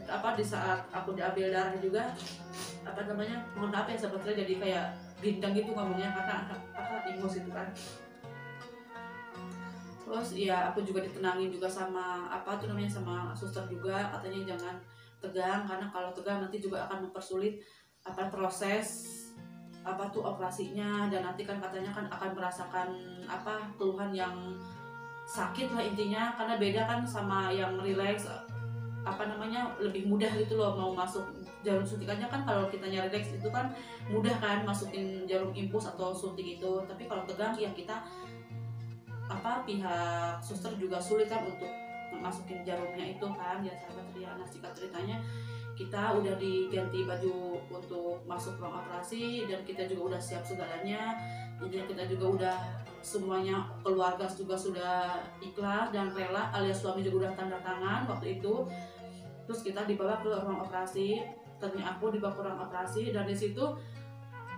S1: apa di saat aku diambil darah juga apa namanya, mohon maaf ya sahabat Ria, jadi kayak bintang gitu ngomongnya karena apa ingus itu kan. Terus ya aku juga ditenangin juga sama apa tuh namanya sama suster juga, katanya jangan tegang karena kalau tegang nanti juga akan mempersulit apa proses apa tuh operasinya, dan nanti kan katanya kan akan merasakan apa keluhan yang sakit lah intinya, karena beda kan sama yang relax apa namanya lebih mudah gitu loh mau masuk jarum suntikannya kan. Kalau kita nyari relax itu kan mudah kan masukin jarum infus atau suntik itu, tapi kalau tegang ya kita apa pihak suster juga sulit kan untuk masukin jarumnya itu kan ya sahabat Ria. Nah singkat ceritanya kita udah diganti baju untuk masuk ruang operasi, dan kita juga udah siap segalanya. Intinya kita juga udah semuanya, keluarga juga sudah ikhlas dan rela, alias suami juga udah tanda tangan waktu itu. Terus kita dibawa ke ruang operasi, ternyata aku dibawa ke ruang operasi, dan di situ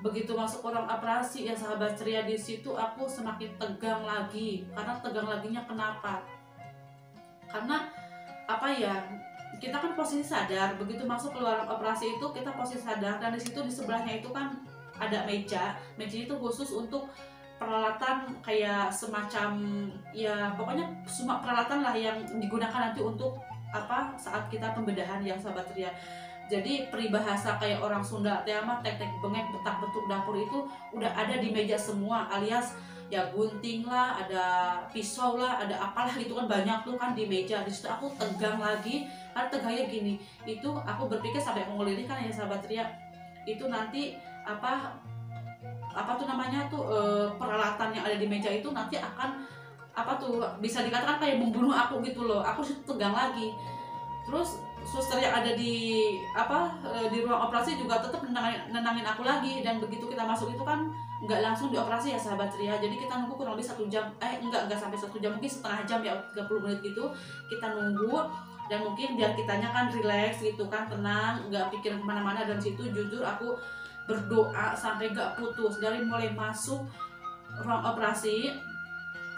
S1: begitu masuk ruang operasi ya sahabat ceria, di situ aku semakin tegang lagi. Karena tegang laginya kenapa? Karena apa ya, kita kan posisi sadar, begitu masuk ke ruang operasi itu kita posisi sadar, dan di situ di sebelahnya itu kan ada meja itu khusus untuk peralatan kayak semacam ya pokoknya semua peralatan lah yang digunakan nanti untuk apa saat kita pembedahan ya sahabat ceria. Jadi peribahasa kayak orang Sunda tema tek bengek betak betuk dapur itu udah ada di meja semua, alias ya gunting lah, ada pisau lah, ada apalah gitu kan banyak tuh kan di meja. Di situ aku tegang lagi, karena tegangnya gini, itu aku berpikir sampai mengulir kan ya sahabat Ria, itu nanti apa tuh namanya tuh peralatan yang ada di meja itu nanti akan apa tuh bisa dikatakan kayak membunuh aku gitu loh. Aku situ tegang lagi. Terus suster yang ada di apa di ruang operasi juga tetap nenangin aku lagi, dan begitu kita masuk itu kan nggak langsung dioperasi ya sahabat Ria. Jadi kita nunggu kurang lebih 1 jam, enggak sampai 1 jam, mungkin setengah jam ya, 30 menit gitu kita nunggu. Dan mungkin biar kitanya kan relax gitu kan, tenang, nggak pikir kemana-mana. Dan situ jujur aku berdoa sampai nggak putus dari mulai masuk ruang operasi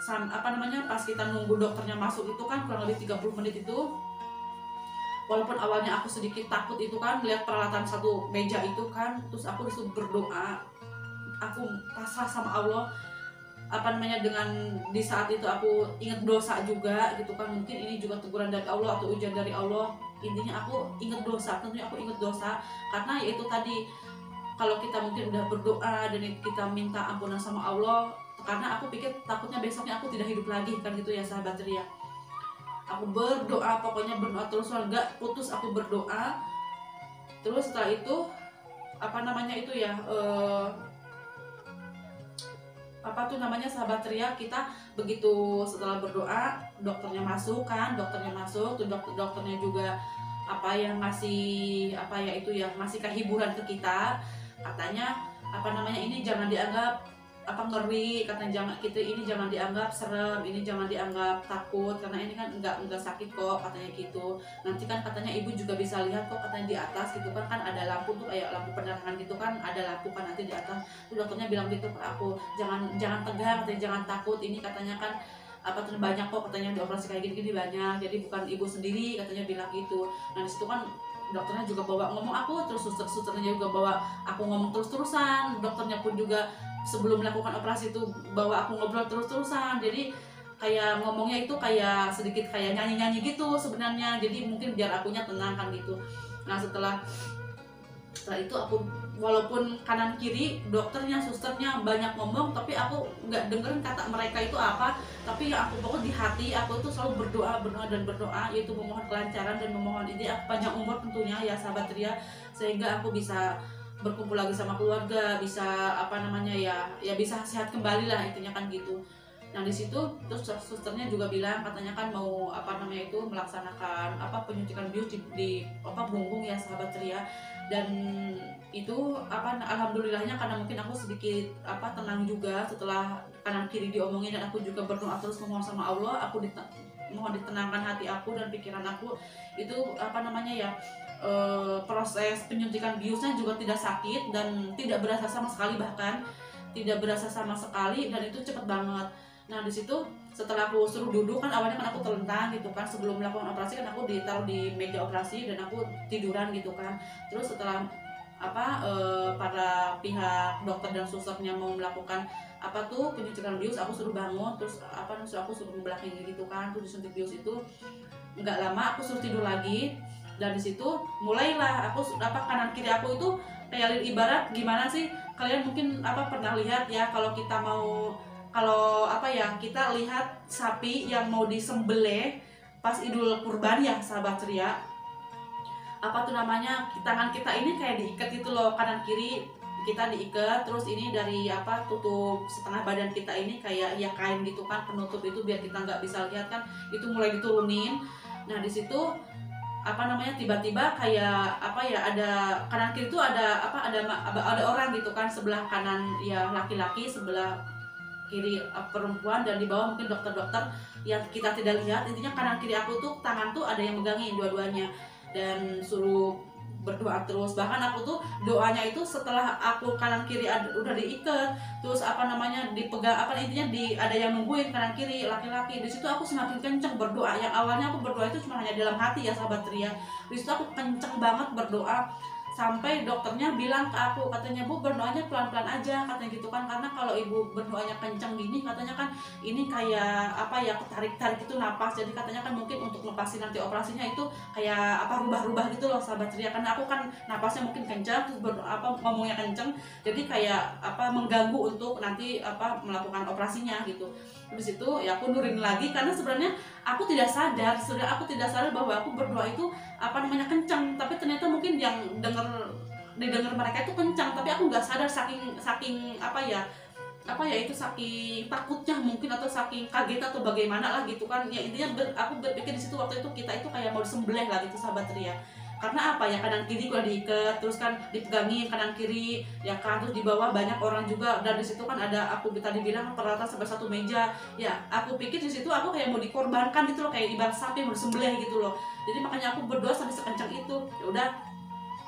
S1: apa namanya pas kita nunggu dokternya masuk itu kan kurang lebih 30 menit itu. Walaupun awalnya aku sedikit takut itu kan lihat peralatan satu meja itu kan, terus aku disuruh berdoa, aku pasrah sama Allah apa namanya, dengan di saat itu aku ingat dosa juga gitu kan, mungkin ini juga teguran dari Allah atau ujian dari Allah. Intinya aku ingat dosa, tentunya aku ingat dosa, karena yaitu tadi kalau kita mungkin udah berdoa dan kita minta ampunan sama Allah, karena aku pikir takutnya besoknya aku tidak hidup lagi kan gitu ya sahabat Ria. Aku berdoa, pokoknya berdoa terus, nggak putus aku berdoa. Terus setelah itu apa namanya itu ya apa tuh namanya sahabat Ria, kita begitu setelah berdoa dokternya masuk tuh dokternya juga apa yang ngasih apa ya itu ya ngasih kehiburan ke kita. Katanya apa namanya ini jangan dianggap apa ngeri, katanya jangan kita ini jangan dianggap serem, ini jangan dianggap takut, karena ini kan enggak sakit kok katanya gitu. Nanti kan katanya ibu juga bisa lihat kok katanya di atas gitu kan ada lampu tuh kayak lampu penerangan gitu kan, ada lampu kan nanti di atas. Tuh dokternya bilang gitu ke aku, jangan tegang katanya, jangan takut, ini katanya kan apa tuh banyak kok katanya dioperasi kayak gini banyak, jadi bukan ibu sendiri katanya bilang gitu. Nah disitu kan dokternya juga bawa ngomong aku, terus susternya juga bawa aku ngomong terus-terusan, dokternya pun juga sebelum melakukan operasi itu bawa aku ngobrol terus-terusan. Jadi kayak ngomongnya itu kayak sedikit kayak nyanyi-nyanyi gitu sebenarnya, jadi mungkin biar akunya tenang kan gitu. Nah setelah itu aku, walaupun kanan kiri dokternya susternya banyak ngomong, tapi aku nggak dengerin kata mereka itu apa. Tapi yang aku pokok di hati aku tuh selalu berdoa dan berdoa, yaitu memohon kelancaran dan memohon ini panjang umur tentunya ya sahabat Ria, sehingga aku bisa berkumpul lagi sama keluarga, bisa apa namanya ya bisa sehat kembali lah intinya kan gitu. Nah di situ terus susternya juga bilang katanya kan mau apa namanya itu melaksanakan apa penyuntikan bius di apa punggung ya sahabat Ria. Dan itu apa alhamdulillahnya karena mungkin aku sedikit apa tenang juga setelah kanan kiri diomongin, dan aku juga berdoa terus memohon sama Allah, aku mohon ditenangkan hati aku dan pikiran aku. Itu apa namanya ya proses penyuntikan biusnya juga tidak sakit dan tidak berasa sama sekali, bahkan tidak berasa sama sekali, dan itu cepet banget. Nah di situ setelah aku suruh duduk kan awalnya kan aku terlentang gitu kan, sebelum melakukan operasi kan aku ditaruh di meja operasi dan aku tiduran gitu kan. Terus setelah apa para pihak dokter dan susternya mau melakukan apa tuh penyuntikan bius, aku suruh bangun, terus apa aku suruh membelakangi gitu kan, tuh disuntik bius itu nggak lama aku suruh tidur lagi. Dan di situ mulailah aku apa kanan kiri aku itu kayak ibarat gimana sih, kalian mungkin apa pernah lihat ya kalau kita mau kalau apa ya kita lihat sapi yang mau disembelih pas Idul Kurban ya sahabat Ria, apa tuh namanya tangan kita ini kayak diikat itu loh, kanan kiri kita diikat, terus ini dari apa tutup setengah badan kita ini kayak ya kain gitu kan penutup itu biar kita nggak bisa lihat kan, itu mulai diturunin. Nah di situ apa namanya tiba-tiba kayak apa ya ada kanan kiri itu ada apa ada orang gitu kan, sebelah kanan ya laki-laki, sebelah kiri perempuan, dan di bawah mungkin dokter-dokter yang kita tidak lihat. Intinya kanan kiri aku tuh tangan tuh ada yang megangin dua-duanya dan suruh berdoa terus. Bahkan aku tuh doanya itu setelah aku kanan kiri udah diikat, terus apa namanya dipegang apa intinya ada yang nungguin kanan kiri laki-laki. Di situ aku semakin kenceng berdoa. Yang awalnya aku berdoa itu cuma hanya dalam hati ya sahabat Ria. Di situ aku kenceng banget berdoa sampai dokternya bilang ke aku, katanya Bu berdoanya pelan-pelan aja katanya gitu kan, karena kalau ibu berdoanya kenceng gini katanya kan ini kayak apa ya ketarik-tarik itu napas, jadi katanya kan mungkin untuk lepasin nanti operasinya itu kayak apa rubah-rubah gitu loh sahabat Ria, karena aku kan napasnya mungkin kenceng terus apa ngomongnya kenceng, jadi kayak apa mengganggu untuk nanti apa melakukan operasinya gitu. Habis itu ya aku nurin lagi karena sebenarnya aku tidak sadar bahwa aku berdoa itu apa namanya kencang, tapi ternyata mungkin yang didengar mereka itu kencang, tapi aku nggak sadar saking apa ya itu saking takutnya mungkin atau saking kaget atau bagaimana lah gitu kan ya. Intinya aku berpikir di situ waktu itu kita itu kayak mau disembelih lah gitu sahabat Ria, karena apa ya kanan kiri udah diikat terus kan dipegangin kanan kiri ya kan, terus di bawah banyak orang juga, dan di situ kan ada aku tadi bilang peralatan sampai satu meja ya. Aku pikir di situ aku kayak mau dikorbankan gitu loh, kayak ibarat sapi mau disembelih gitu loh. Jadi makanya aku berdoa sampai sekencang itu. Ya udah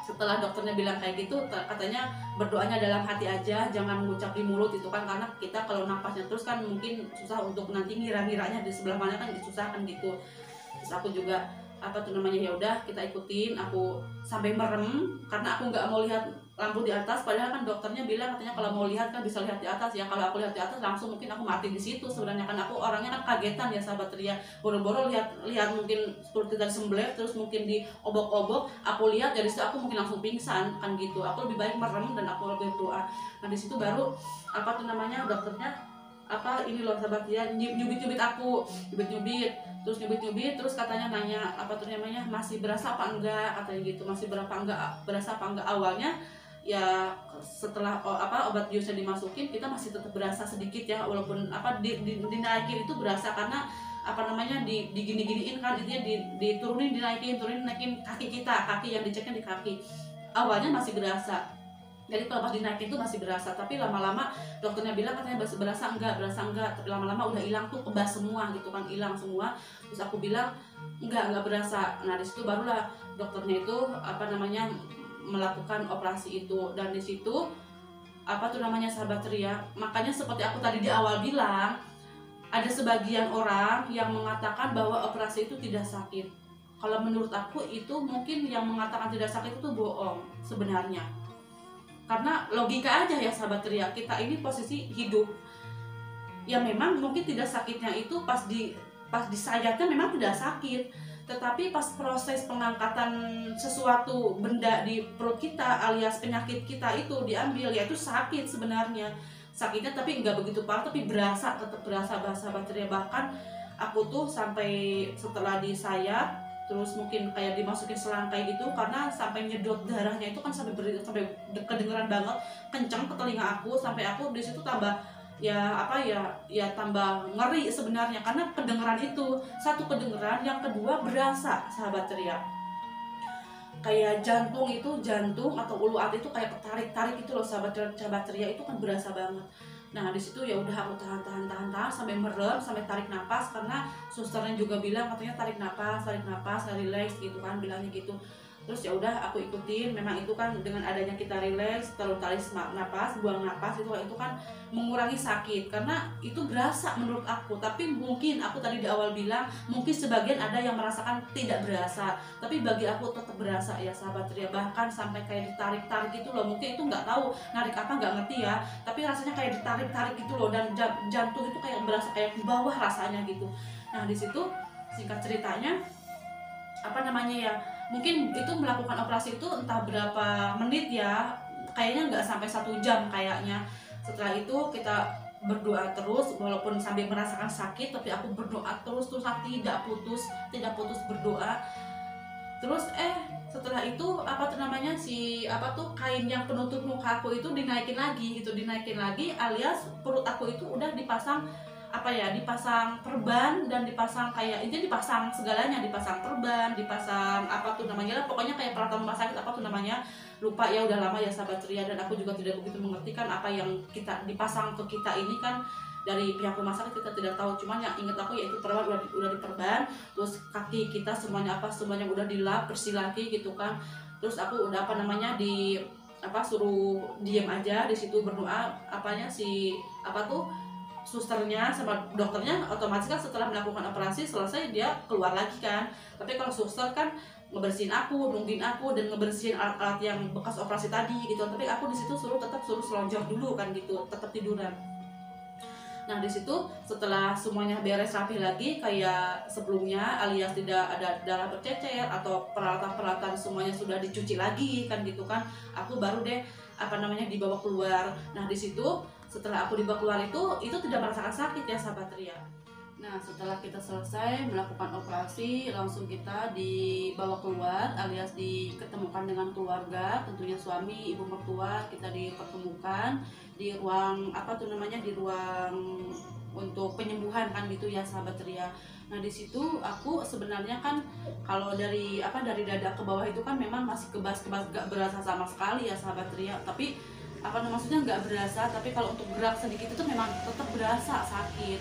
S1: setelah dokternya bilang kayak gitu katanya berdoanya dalam hati aja, jangan mengucap di mulut itu kan, karena kita kalau napasnya terus kan mungkin susah untuk nanti ngira-ngiranya di sebelah mana kan susah kan gitu. Terus aku juga apa tuh namanya ya udah kita ikutin, aku sampai merem karena aku nggak mau lihat lampu di atas, padahal kan dokternya bilang katanya kalau mau lihat kan bisa lihat di atas ya. Kalau aku lihat di atas langsung mungkin aku mati di situ sebenarnya kan, aku orangnya kan kagetan ya sahabat Ria, boro-boro lihat mungkin seperti dari sembelih terus mungkin diobok-obok, aku lihat dari situ aku mungkin langsung pingsan kan gitu. Aku lebih baik merem dan aku lebih berdoa. Nah di situ baru apa tuh namanya dokternya apa ini loh sahabat ya nyubit aku terus nyubit terus katanya nanya apa tuh namanya masih berasa apa enggak katanya gitu, masih berasa apa enggak. Awalnya ya setelah apa obat biusnya dimasukin kita masih tetap berasa sedikit ya, walaupun apa dinaikin itu berasa karena apa namanya digini-giniin kan, intinya diturunin dinaikin kaki kita, kaki yang diceknya di kaki. Awalnya masih berasa, jadi kalau pas dinaikin tuh masih berasa, tapi lama-lama dokternya bilang katanya berasa enggak, lama-lama udah hilang tuh, kebas semua gitu kan, hilang semua. Terus aku bilang enggak berasa. Nah di situ barulah dokternya itu apa namanya melakukan operasi itu, dan di situ apa tuh namanya sahabat Ria, makanya seperti aku tadi di awal bilang ada sebagian orang yang mengatakan bahwa operasi itu tidak sakit.
S2: Kalau menurut aku itu mungkin yang mengatakan tidak sakit itu bohong sebenarnya. Karena logika aja ya sahabat Ria, kita ini posisi hidup. Ya memang mungkin tidak sakitnya itu pas disayatnya memang tidak sakit. Tetapi pas proses pengangkatan sesuatu benda di perut kita alias penyakit kita itu diambil, yaitu sakit sebenarnya. Sakitnya tapi nggak begitu parah, tapi berasa, tetap berasa sahabat Ria. Bahkan aku tuh sampai setelah disayat terus mungkin kayak dimasukin selangkai gitu, karena sampai nyedot darahnya itu kan sampai kedengeran banget kencang ke telinga aku, sampai aku di situ tambah tambah ngeri sebenarnya, karena kedengeran itu satu, kedengeran, yang kedua berasa sahabat ceria, kayak jantung atau ulu hati itu kayak ketarik-tarik itu loh sahabat ceria, itu kan berasa banget. Nah di situ ya udah aku tahan sampai merem, sampai tarik napas, karena susternya juga bilang katanya tarik napas, relax gitu kan, bilangnya gitu. Terus ya udah aku ikutin, memang itu kan dengan adanya kita relax, terus tarik napas, buang napas, itu kan mengurangi sakit, karena itu berasa menurut aku. Tapi mungkin aku tadi di awal bilang mungkin sebagian ada yang merasakan tidak berasa, tapi bagi aku tetap berasa ya sahabat Ria. Bahkan sampai kayak ditarik-tarik gitu loh, mungkin itu nggak tahu narik apa nggak ngerti ya, tapi rasanya kayak ditarik-tarik gitu loh, dan jantung itu kayak berasa kayak ke bawah rasanya gitu. Nah di situ singkat ceritanya mungkin itu melakukan operasi itu entah berapa menit ya, kayaknya nggak sampai 1 jam kayaknya. Setelah itu kita berdoa terus, walaupun sambil merasakan sakit, tapi aku berdoa terus aku tidak putus berdoa. Terus setelah itu kain yang penutup muka aku itu dinaikin lagi, alias perut aku itu udah dipasang dipasang perban, dan dipasang kayak itu, dipasang segalanya, dipasang perban, dipasang pokoknya kayak peralatan rumah sakit, lupa ya, udah lama ya sahabat ceria, dan aku juga tidak begitu mengerti kan apa yang kita dipasang ke kita ini kan. Dari pihak rumah sakit kita tidak tahu, cuman yang inget aku yaitu perban udah diperban, terus kaki kita semuanya udah dilap bersih lagi gitu kan. Terus aku udah suruh diem aja di situ berdoa, susternya sama dokternya otomatis kan setelah melakukan operasi selesai dia keluar lagi kan. Tapi kalau suster kan ngebersihin aku, nungguin aku, dan ngebersihin alat-alat yang bekas operasi tadi gitu. Tapi aku di situ tetap suruh selonjor dulu kan gitu, tetap tiduran. Nah di situ setelah semuanya beres rapi lagi kayak sebelumnya, alias tidak ada darah bercecer atau peralatan-peralatan semuanya sudah dicuci lagi kan gitu kan, aku baru deh dibawa keluar. Nah di situ setelah aku dibawa keluar itu tidak merasakan sakit ya sahabat Ria. Nah setelah kita selesai melakukan operasi, langsung kita dibawa keluar, alias diketemukan dengan keluarga, tentunya suami, ibu mertua, kita dipertemukan di ruang di ruang untuk penyembuhan kan gitu ya sahabat Ria. Nah di situ aku sebenarnya kan kalau dari dada ke bawah itu kan memang masih kebas-kebas, gak berasa sama sekali ya sahabat Ria. Tapi maksudnya nggak berasa, tapi kalau untuk gerak sedikit itu memang tetap berasa sakit,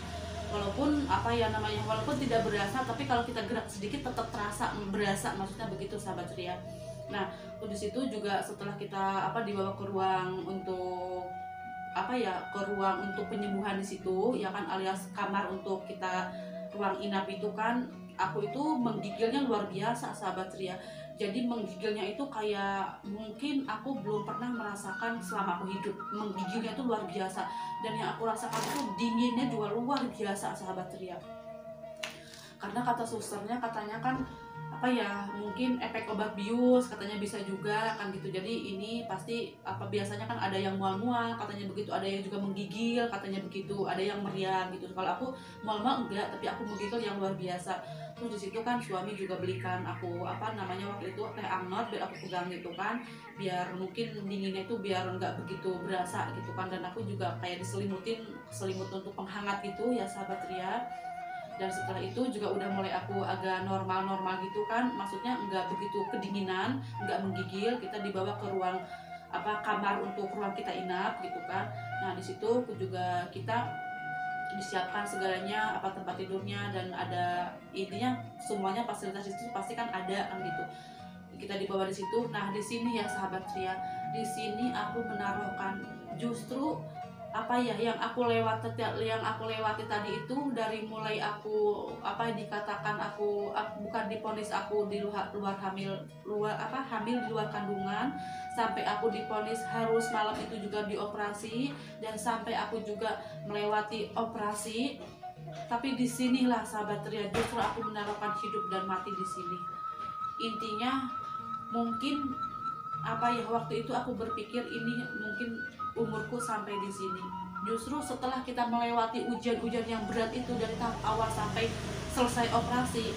S2: walaupun walaupun tidak berasa, tapi kalau kita gerak sedikit tetap terasa berasa, maksudnya begitu sahabat Ria. Nah di situ juga setelah kita dibawa ke ruang untuk penyembuhan di situ ya kan, alias kamar untuk kita ruang inap itu kan, aku itu menggigilnya luar biasa sahabat Ria. Jadi menggigilnya itu kayak mungkin aku belum pernah merasakan selama aku hidup. Menggigilnya itu luar biasa, dan yang aku rasakan itu dinginnya juga luar biasa sahabat Ria. Karena kata susternya katanya kan mungkin efek obat bius katanya bisa juga kan gitu. Jadi ini pasti biasanya kan ada yang mual-mual katanya begitu, ada yang juga menggigil katanya begitu, ada yang meriang gitu. Kalau aku mual-mual enggak, tapi aku menggigil yang luar biasa. Terus di situ kan suami juga belikan aku waktu itu teh anget biar aku pegang gitu kan, biar mungkin dinginnya itu biar enggak begitu berasa gitu kan. Dan aku juga kayak selimut untuk penghangat gitu ya sahabat Ria. Dan setelah itu juga udah mulai aku agak normal gitu kan, maksudnya nggak begitu kedinginan, nggak menggigil. Kita dibawa ke ruang kamar untuk ruang kita inap gitu kan. Nah di situ juga kita disiapkan segalanya, tempat tidurnya, dan ada intinya semuanya fasilitas itu pasti kan ada kan gitu. Kita dibawa di situ. Nah di sini ya sahabat Ria, di sini aku menaruhkan justru apa ya yang aku lewati tadi itu, dari mulai aku dikatakan aku bukan diponis aku di hamil di luar kandungan, sampai aku diponis harus malam itu juga dioperasi, dan sampai aku juga melewati operasi. Tapi disinilah sahabat Ria, justru aku menaruhkan hidup dan mati di sini. Intinya mungkin waktu itu aku berpikir ini mungkin umurku sampai di sini. Justru setelah kita melewati ujian-ujian yang berat itu dari tahap awal sampai selesai operasi,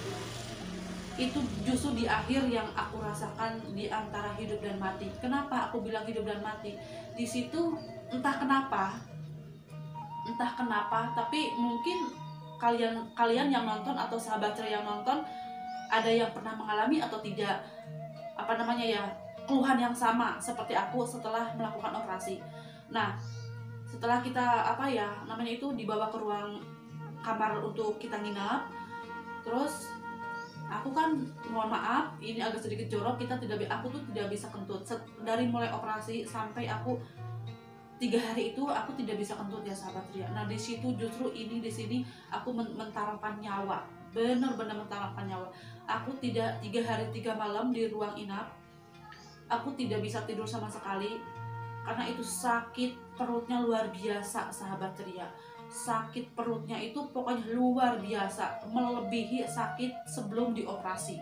S2: itu justru di akhir yang aku rasakan di antara hidup dan mati. Kenapa aku bilang hidup dan mati? Di situ entah kenapa, tapi mungkin kalian yang nonton atau sahabat Ria yang nonton ada yang pernah mengalami atau tidak keluhan yang sama seperti aku setelah melakukan operasi. Nah, setelah kita dibawa ke ruang kamar untuk kita nginap, terus aku kan mohon maaf ini agak sedikit jorok, aku tuh tidak bisa kentut dari mulai operasi sampai aku 3 hari itu aku tidak bisa kentut ya sahabat Ria. Nah di sini aku mentaramkan nyawa, benar-benar mentaramkan nyawa. Aku tidak 3 hari 3 malam di ruang inap. Aku tidak bisa tidur sama sekali karena itu sakit perutnya luar biasa sahabat Ria. Sakit perutnya itu pokoknya luar biasa, melebihi sakit sebelum dioperasi.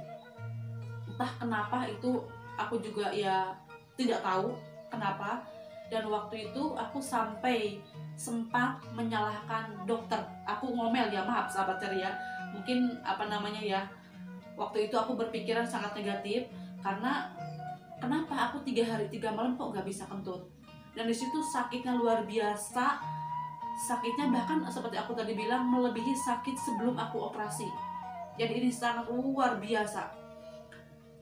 S2: Entah kenapa itu, aku juga ya tidak tahu kenapa. Dan waktu itu aku sampai sempat menyalahkan dokter. Aku ngomel ya, maaf sahabat Ria. Mungkin waktu itu aku berpikiran sangat negatif karena kenapa aku 3 hari 3 malam kok gak bisa kentut. Dan disitu sakitnya luar biasa. Sakitnya bahkan seperti aku tadi bilang melebihi sakit sebelum aku operasi. Jadi ini sangat luar biasa.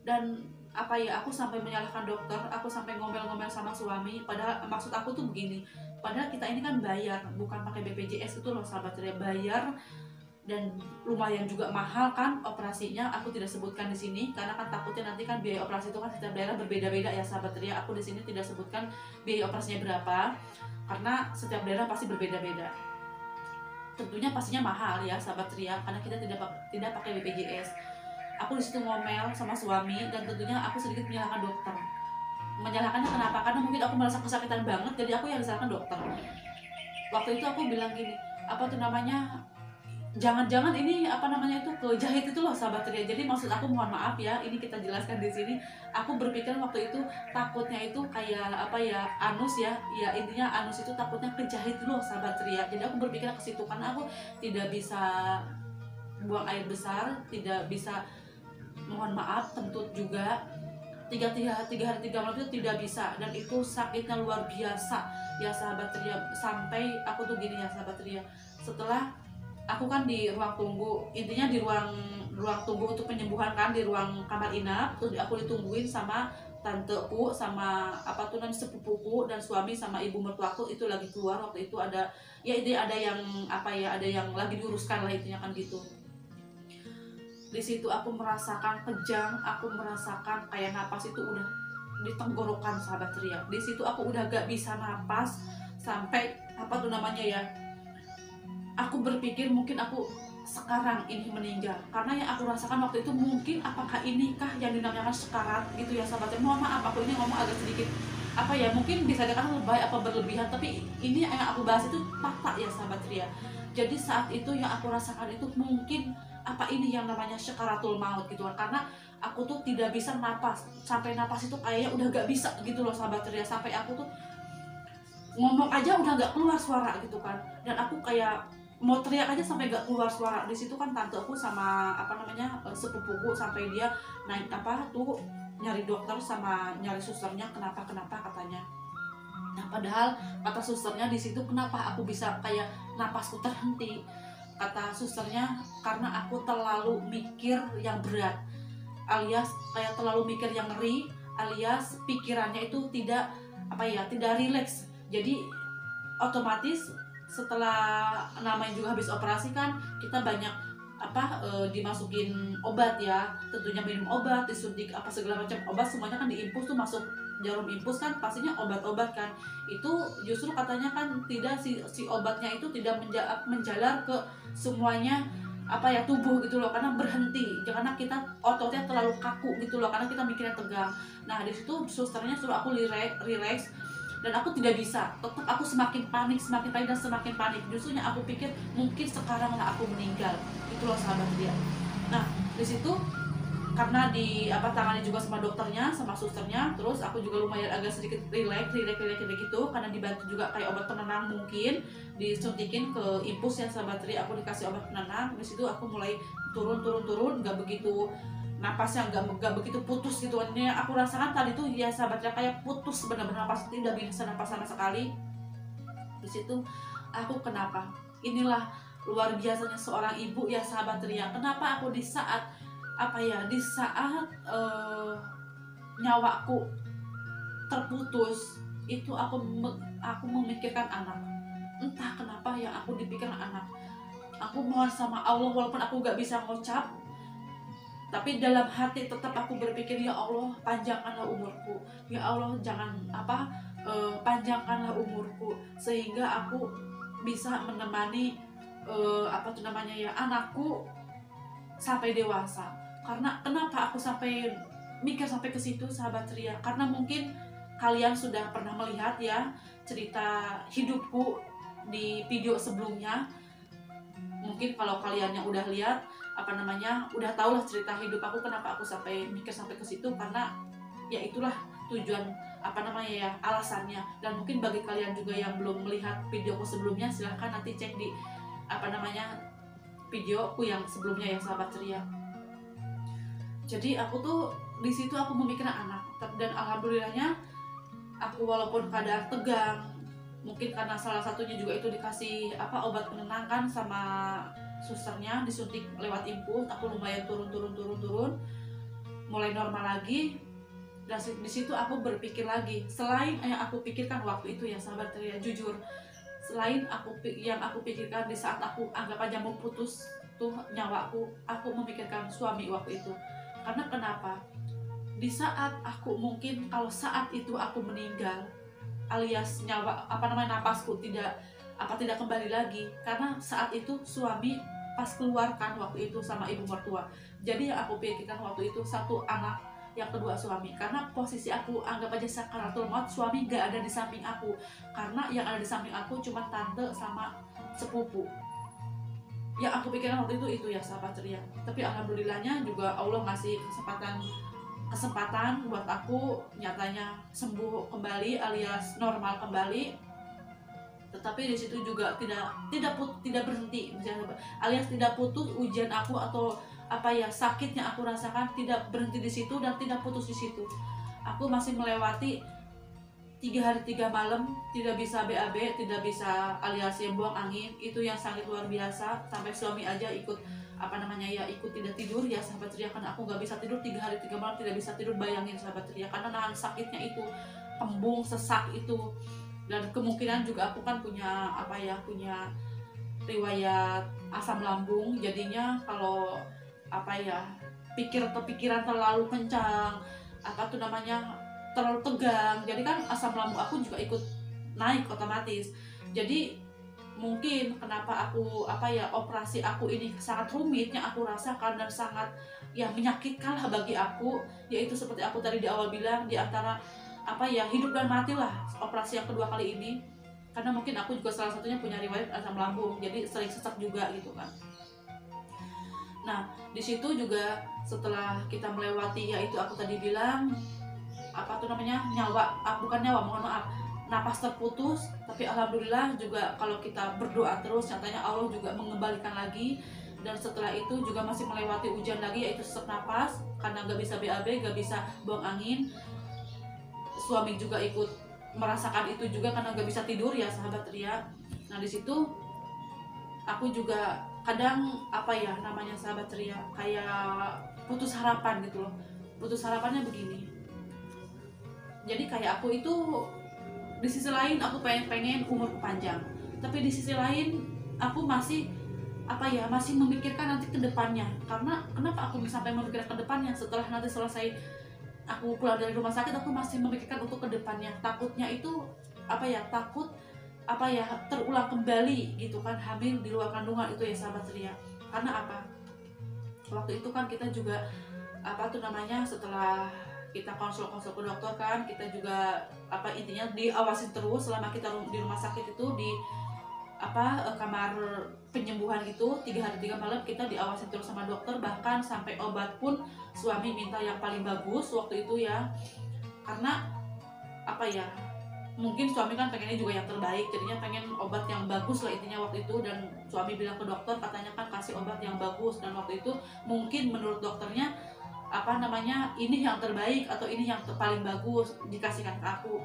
S2: Dan aku sampai menyalahkan dokter, aku sampai ngomel-ngomel sama suami. Padahal maksud aku tuh begini, padahal kita ini kan bayar, bukan pakai BPJS itu loh sahabat Ria, bayar dan lumayan juga mahal kan operasinya. Aku tidak sebutkan di sini karena kan takutnya nanti kan biaya operasi itu kan setiap daerah berbeda-beda ya sahabat Ria. Aku di sini tidak sebutkan biaya operasinya berapa karena setiap daerah pasti berbeda-beda. Tentunya pastinya mahal ya sahabat Ria karena kita tidak pakai BPJS. Aku disitu ngomel sama suami dan tentunya aku sedikit menyalahkan dokter. Menyalahkannya kenapa? Karena mungkin aku merasa kesakitan banget, jadi aku yang disalahkan dokter. Waktu itu aku bilang gini, jangan-jangan ini itu kejahit itu loh sahabat Ria. Jadi maksud aku mohon maaf ya, ini kita jelaskan di sini. Aku berpikir waktu itu takutnya itu kayak anus ya intinya anus itu takutnya kejahit loh sahabat Ria. Jadi aku berpikir ke situ karena aku tidak bisa buang air besar, tidak bisa mohon maaf kentut juga. 3 hari 3 malam itu tidak bisa, dan itu sakitnya luar biasa ya sahabat Ria. Sampai aku tuh gini ya sahabat Ria, setelah aku kan di ruang tunggu, intinya di ruang tunggu untuk penyembuhan kan, di ruang kamar inap tuh aku ditungguin sama tanteku, sama sepupuku dan suami sama ibu mertuaku itu lagi keluar. Waktu itu ada yang lagi diuruskan lah intinya kan gitu. Di situ aku merasakan kejang, aku merasakan kayak napas itu udah di tenggorokan sahabat Ria. Di situ aku udah gak bisa napas sampai aku berpikir mungkin aku sekarang ini meninggal, karena yang aku rasakan waktu itu mungkin apakah inikah yang dinamakan sekarat gitu ya sahabat Ria. Mohon maaf aku ini ngomong agak sedikit mungkin bisa dikatakan lebay apa berlebihan, tapi ini yang aku bahas itu fakta ya sahabat Ria. Jadi saat itu yang aku rasakan itu mungkin ini yang namanya syakaratul maut gitu kan, karena aku tuh tidak bisa napas, sampai napas itu kayaknya udah gak bisa gitu loh sahabat Ria. Sampai aku tuh ngomong aja udah gak keluar suara gitu kan, dan aku kayak mau teriak aja sampai gak keluar suara. Di situ kan tanteku sama sepupuku sampai dia naik nyari dokter sama nyari susternya, kenapa katanya. Nah padahal kata susternya di situ, kenapa aku bisa kayak napasku terhenti, kata susternya karena aku terlalu mikir yang berat, alias kayak terlalu mikir yang ngeri, alias pikirannya itu tidak rileks. Jadi otomatis setelah namanya juga habis operasi kan kita banyak dimasukin obat ya, tentunya minum obat, disuntik apa segala macam obat, semuanya kan diinfus tuh, masuk jarum infus kan pastinya obat-obat kan. Itu justru katanya kan tidak, si obatnya itu tidak menjalar ke semuanya tubuh gitu loh, karena berhenti karena kita ototnya terlalu kaku gitu loh, karena kita mikirnya tegang. Nah di situ susternya suruh aku relax, dan aku tidak bisa, tetap aku semakin panik dan semakin panik. Justru aku pikir mungkin sekarang lah aku meninggal, itu loh sahabat dia. Nah di situ karena tangani juga sama dokternya sama susternya, terus aku juga lumayan agak sedikit relax gitu, karena dibantu juga kayak obat penenang, mungkin disuntikin ke infus ya sahabat Ria, aku dikasih obat penenang. Di situ aku mulai turun, nggak begitu, napasnya nggak begitu putus gitu. Ini aku rasakan tadi tuh ya sahabat Ria, kayak putus benar-benar, napas tidak bisa napas sama sekali. Di situ aku kenapa, inilah luar biasanya seorang ibu ya sahabat Ria, kenapa aku di saat nyawaku terputus itu aku memikirkan anak. Entah kenapa yang aku dipikirkan anak. Aku mohon sama Allah, walaupun aku gak bisa ngucap, tapi dalam hati tetap aku berpikir, ya Allah panjangkanlah umurku, ya Allah jangan panjangkanlah umurku, sehingga aku bisa menemani anakku sampai dewasa. Karena kenapa aku sampai mikir sampai ke situ sahabat Ria, karena mungkin kalian sudah pernah melihat ya cerita hidupku di video sebelumnya. Mungkin kalau kalian yang udah lihat udah tau lah cerita hidup aku, kenapa aku sampai mikir sampai ke situ, karena ya itulah tujuan alasannya. Dan mungkin bagi kalian juga yang belum melihat videoku sebelumnya, silahkan nanti cek di videoku yang sebelumnya ya sahabat ceria. Jadi aku tuh di situ aku memikirkan anak, dan alhamdulillahnya aku walaupun keadaan tegang, mungkin karena salah satunya juga itu dikasih obat penenang sama susternya, disuntik lewat infus, aku lumayan turun, mulai normal lagi. Dan di situ aku berpikir lagi, selain yang aku pikirkan waktu itu ya sahabat ceria, jujur, selain yang aku pikirkan di saat aku anggap aja mau putus tuh nyawaku, aku memikirkan suami waktu itu. Karena kenapa? Di saat aku mungkin kalau saat itu aku meninggal, alias napasku tidak kembali lagi, karena saat itu suami pas keluarkan waktu itu sama ibu mertua. Jadi yang aku pikirkan waktu itu satu anak, yang kedua suami. Karena posisi aku anggap aja sakaratul maut, suami gak ada di samping aku, karena yang ada di samping aku cuma tante sama sepupu. Yang aku pikirkan waktu itu ya sahabat ceria. Tapi alhamdulillahnya juga Allah ngasih kesempatan buat aku, nyatanya sembuh kembali alias normal kembali. Tetapi di situ juga tidak berhenti, alias tidak putus ujian aku atau sakit yang aku rasakan tidak berhenti di situ dan tidak putus di situ. Aku masih melewati 3 hari 3 malam tidak bisa BAB, tidak bisa alias yang buang angin, itu yang sangat luar biasa. Sampai suami aja ikut ikut tidak tidur ya sahabat ceria, karena aku nggak bisa tidur 3 hari 3 malam, tidak bisa tidur. Bayangin sahabat ceria, karena nahan sakitnya itu, kembung sesak itu. Dan kemungkinan juga aku kan punya punya riwayat asam lambung, jadinya kalau pikiran terlalu kencang, terlalu tegang, jadi kan asam lambung aku juga ikut naik otomatis. Jadi mungkin kenapa aku operasi aku ini sangat rumit yang aku rasakan dan sangat menyakitkan lah bagi aku, yaitu seperti aku tadi di awal bilang, di antara hidup dan mati lah operasi yang kedua kali ini. Karena mungkin aku juga salah satunya punya riwayat asam lambung, jadi sering sesak juga gitu kan. Nah di situ juga setelah kita melewati, yaitu aku tadi bilang napas terputus, tapi alhamdulillah juga kalau kita berdoa terus, nyatanya Allah juga mengembalikan lagi. Dan setelah itu juga masih melewati ujian lagi, yaitu sesak napas, karena gak bisa BAB, gak bisa buang angin. Suami juga ikut merasakan itu juga karena gak bisa tidur ya sahabat Ria. Nah di situ aku juga kadang sahabat Ria, kayak putus harapan gitu loh. Putus harapannya begini, jadi kayak aku itu di sisi lain aku pengen umurku panjang, tapi di sisi lain aku masih apa ya, masih memikirkan nanti ke depannya. Karena kenapa aku sampai memikirkan ke depannya? Setelah nanti selesai aku pulang dari rumah sakit, aku masih memikirkan untuk ke depannya. Takutnya itu apa ya, takut apa ya, terulang kembali gitu kan, hamil di luar kandungan itu ya sahabat Ria. Karena apa, waktu itu kan kita juga apa tuh namanya, setelah kita konsul ke dokter kan, kita juga apa intinya diawasin terus selama kita di rumah sakit itu, di apa kamar penyembuhan gitu 3 hari 3 malam kita diawasin terus sama dokter. Bahkan sampai obat pun suami minta yang paling bagus waktu itu ya, karena apa ya, mungkin suami kan pengennya juga yang terbaik, jadinya pengen obat yang bagus lah intinya waktu itu. Dan suami bilang ke dokter, katanya kan kasih obat yang bagus, dan waktu itu mungkin menurut dokternya apa namanya, ini yang terbaik atau ini yang paling bagus dikasihkan ke aku.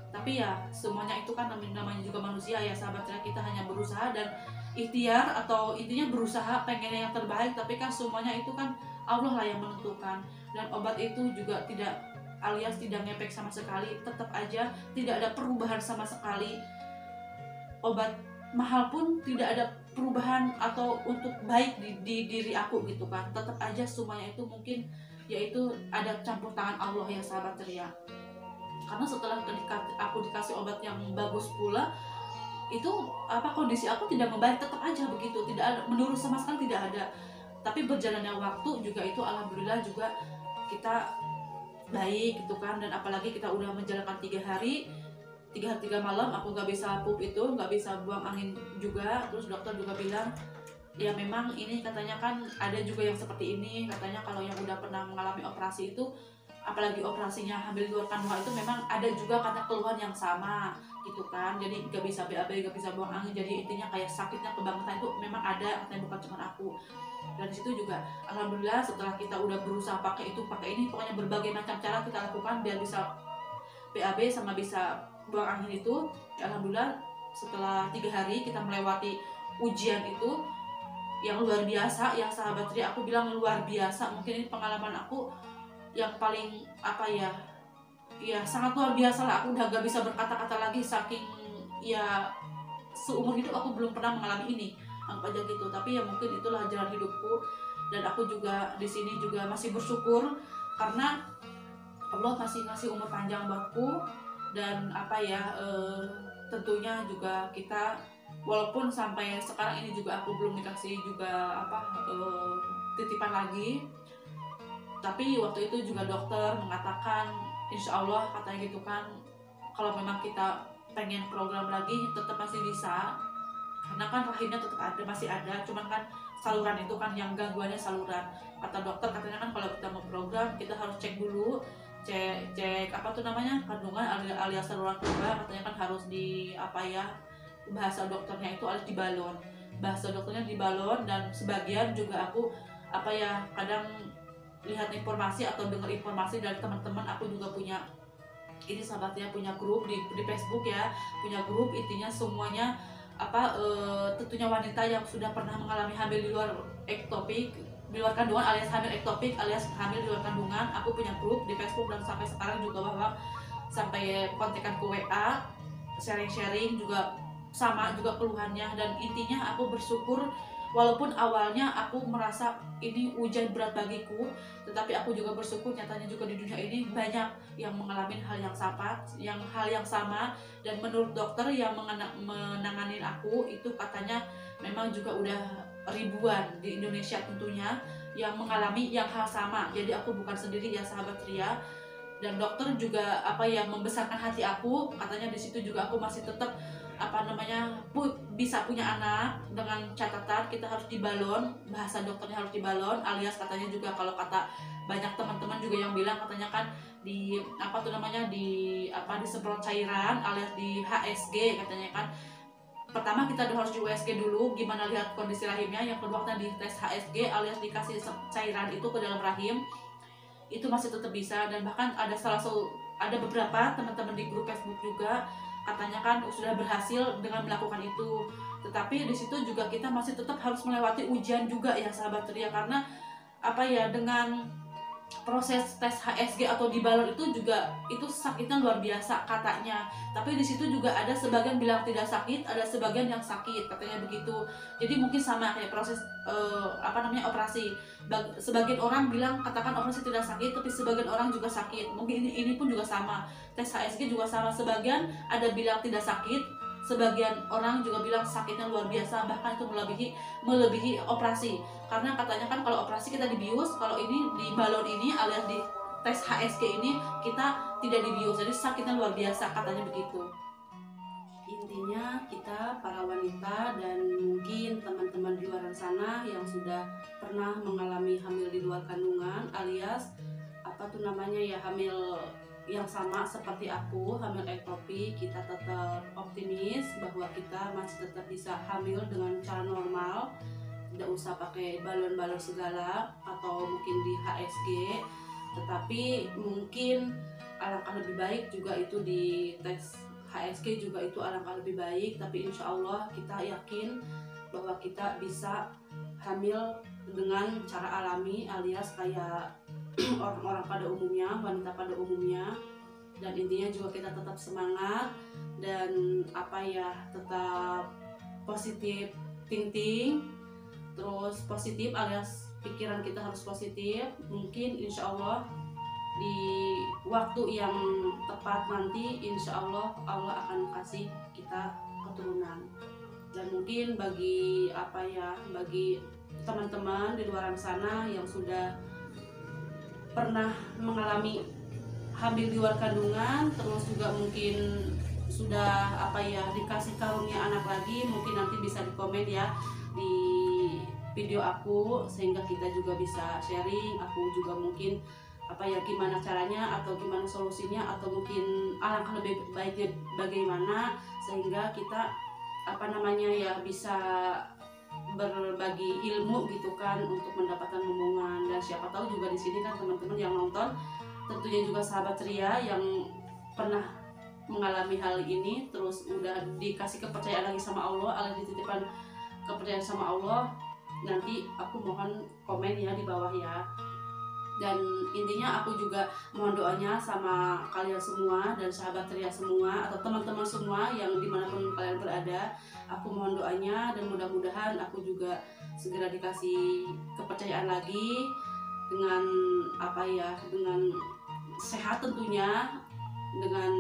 S2: Tapi ya semuanya itu kan namanya juga manusia ya sahabat ya, kita hanya berusaha dan ikhtiar atau intinya berusaha pengennya yang terbaik, tapi kan semuanya itu kan Allah lah yang menentukan. Dan obat itu juga tidak, alias tidak ngepek sama sekali, tetap aja tidak ada perubahan sama sekali. Obat mahal pun tidak ada perubahan atau untuk baik di diri aku gitu kan, tetap aja semuanya itu mungkin yaitu ada campur tangan Allah ya sahabat ceria. Karena setelah aku dikasih obat yang bagus pula, itu apa, kondisi aku tidak membaik, tetap aja begitu, tidak ada menurun sama sekali, tidak ada. Tapi berjalannya waktu juga itu alhamdulillah juga kita baik gitu kan. Dan apalagi kita udah menjalankan 3 hari 3 malam aku nggak bisa pup itu, nggak bisa buang angin juga. Terus dokter juga bilang ya memang ini katanya kan ada juga yang seperti ini, katanya kalau yang udah pernah mengalami operasi itu, apalagi operasinya hamil di luar kandungan itu, memang ada juga kata keluhan yang sama gitu kan. Jadi gak bisa BAB, gak bisa buang angin, jadi intinya kayak sakitnya kebangetan itu memang ada, katanya bukan cuma aku. Dan disitu juga alhamdulillah setelah kita udah berusaha pakai itu pakai ini, pokoknya berbagai macam cara kita lakukan biar bisa BAB sama bisa buang angin itu. Alhamdulillah setelah 3 hari kita melewati ujian itu yang luar biasa ya sahabat Tri, aku bilang luar biasa. Mungkin ini pengalaman aku yang paling apa ya, ya sangat luar biasa lah. Aku udah gak bisa berkata-kata lagi, saking ya seumur hidup aku belum pernah mengalami ini, anggap aja gitu. Tapi ya mungkin itulah jalan hidupku, dan aku juga di sini juga masih bersyukur karena Allah masih ngasih umur panjang buatku. Dan apa ya, tentunya juga kita walaupun sampai sekarang ini juga aku belum dikasih juga apa titipan lagi, tapi waktu itu juga dokter mengatakan insya Allah katanya gitu kan, kalau memang kita pengen program lagi tetap masih bisa, karena kan rahimnya tetap ada, masih ada, cuman kan saluran itu kan yang gangguannya saluran. Kata dokter katanya kan kalau kita mau program kita harus cek dulu, cek apa tuh namanya, kandungan alias saluran kembar, katanya kan harus di apa ya, bahasa dokternya itu harus dibalon, bahasa dokternya dibalon. Dan sebagian juga aku apa ya, kadang lihat informasi atau dengar informasi dari teman-teman, aku juga punya ini sahabatnya, punya grup di Facebook ya, punya grup intinya semuanya apa tentunya wanita yang sudah pernah mengalami hamil di luar ektopik, di luar kandungan alias hamil ektopik alias hamil di luar kandungan. Aku punya grup di Facebook dan sampai sekarang juga bahwa sampai kontekan ke WA, sharing-sharing juga sama juga keluhannya. Dan intinya aku bersyukur walaupun awalnya aku merasa ini ujian berat bagiku, tetapi aku juga bersyukur nyatanya juga di dunia ini banyak yang mengalami hal yang sama. Dan menurut dokter yang menanganin aku itu katanya memang juga udah ribuan di Indonesia tentunya yang mengalami yang hal sama. Jadi aku bukan sendiri ya sahabat Ria. Dan dokter juga apa yang membesarkan hati aku, katanya di situ juga aku masih tetap apa namanya bisa punya anak dengan catatan kita harus dibalon, bahasa dokternya harus dibalon, alias katanya juga kalau kata banyak teman-teman juga yang bilang katanya kan di apa tuh namanya, di apa disemprot cairan alias di HSG katanya kan. Pertama kita harus di USG dulu gimana lihat kondisi rahimnya, yang kedua kita di tes HSG alias dikasih cairan itu ke dalam rahim, itu masih tetap bisa. Dan bahkan ada beberapa teman-teman di grup Facebook juga katanya kan sudah berhasil dengan melakukan itu. Tetapi di situ juga kita masih tetap harus melewati ujian juga ya sahabat Ria, karena apa ya, dengan proses tes HSG atau di balon itu juga itu sakitnya luar biasa katanya. Tapi di situ juga ada sebagian bilang tidak sakit, ada sebagian yang sakit katanya begitu. Jadi mungkin sama kayak proses operasi. Sebagian orang bilang katakan operasi tidak sakit, tapi sebagian orang juga sakit. Mungkin ini pun juga sama. Tes HSG juga sama, sebagian ada bilang tidak sakit, sebagian orang juga bilang sakitnya luar biasa, bahkan itu melebihi operasi. Karena katanya kan kalau operasi kita dibius, kalau ini di balon ini alias di tes HSG ini kita tidak dibius, jadi sakitnya luar biasa katanya begitu. Intinya kita para wanita dan mungkin teman-teman di luar sana yang sudah pernah mengalami hamil di luar kandungan alias hamil yang sama seperti aku, hamil ektopik, kita tetap optimis bahwa kita masih tetap bisa hamil dengan cara normal, tidak usah pakai balon-balon segala atau mungkin di HSG. Tetapi mungkin alangkah lebih baik juga itu di tes HSG juga itu alangkah lebih baik. Tapi insya Allah kita yakin bahwa kita bisa hamil dengan cara alami alias kayak orang-orang pada umumnya, wanita pada umumnya. Dan intinya juga kita tetap semangat dan tetap positif thinking, terus positif alias pikiran kita harus positif. Mungkin insya Allah di waktu yang tepat nanti insya Allah Allah akan kasih kita keturunan. Dan mungkin bagi bagi teman-teman di luar sana yang sudah pernah mengalami hamil di luar kandungan, terus juga mungkin sudah dikasih karunia anak lagi, mungkin nanti bisa di komen ya di video aku, sehingga kita juga bisa sharing. Aku juga mungkin gimana caranya atau gimana solusinya, atau mungkin alangkah lebih baiknya bagaimana sehingga kita bisa berbagi ilmu gitu kan untuk mendapatkan omongan. Dan siapa tahu juga di sini kan teman-teman yang nonton tentunya juga sahabat Ria yang pernah mengalami hal ini, terus udah dikasih kepercayaan lagi sama Allah, Allah dititipkan kepercayaan sama Allah. Nanti aku mohon komen ya di bawah ya. Dan intinya aku juga mohon doanya sama kalian semua dan sahabat Ria semua atau teman-teman semua yang dimanapun kalian berada. Aku mohon doanya dan mudah-mudahan aku juga segera dikasih kepercayaan lagi dengan dengan sehat tentunya, dengan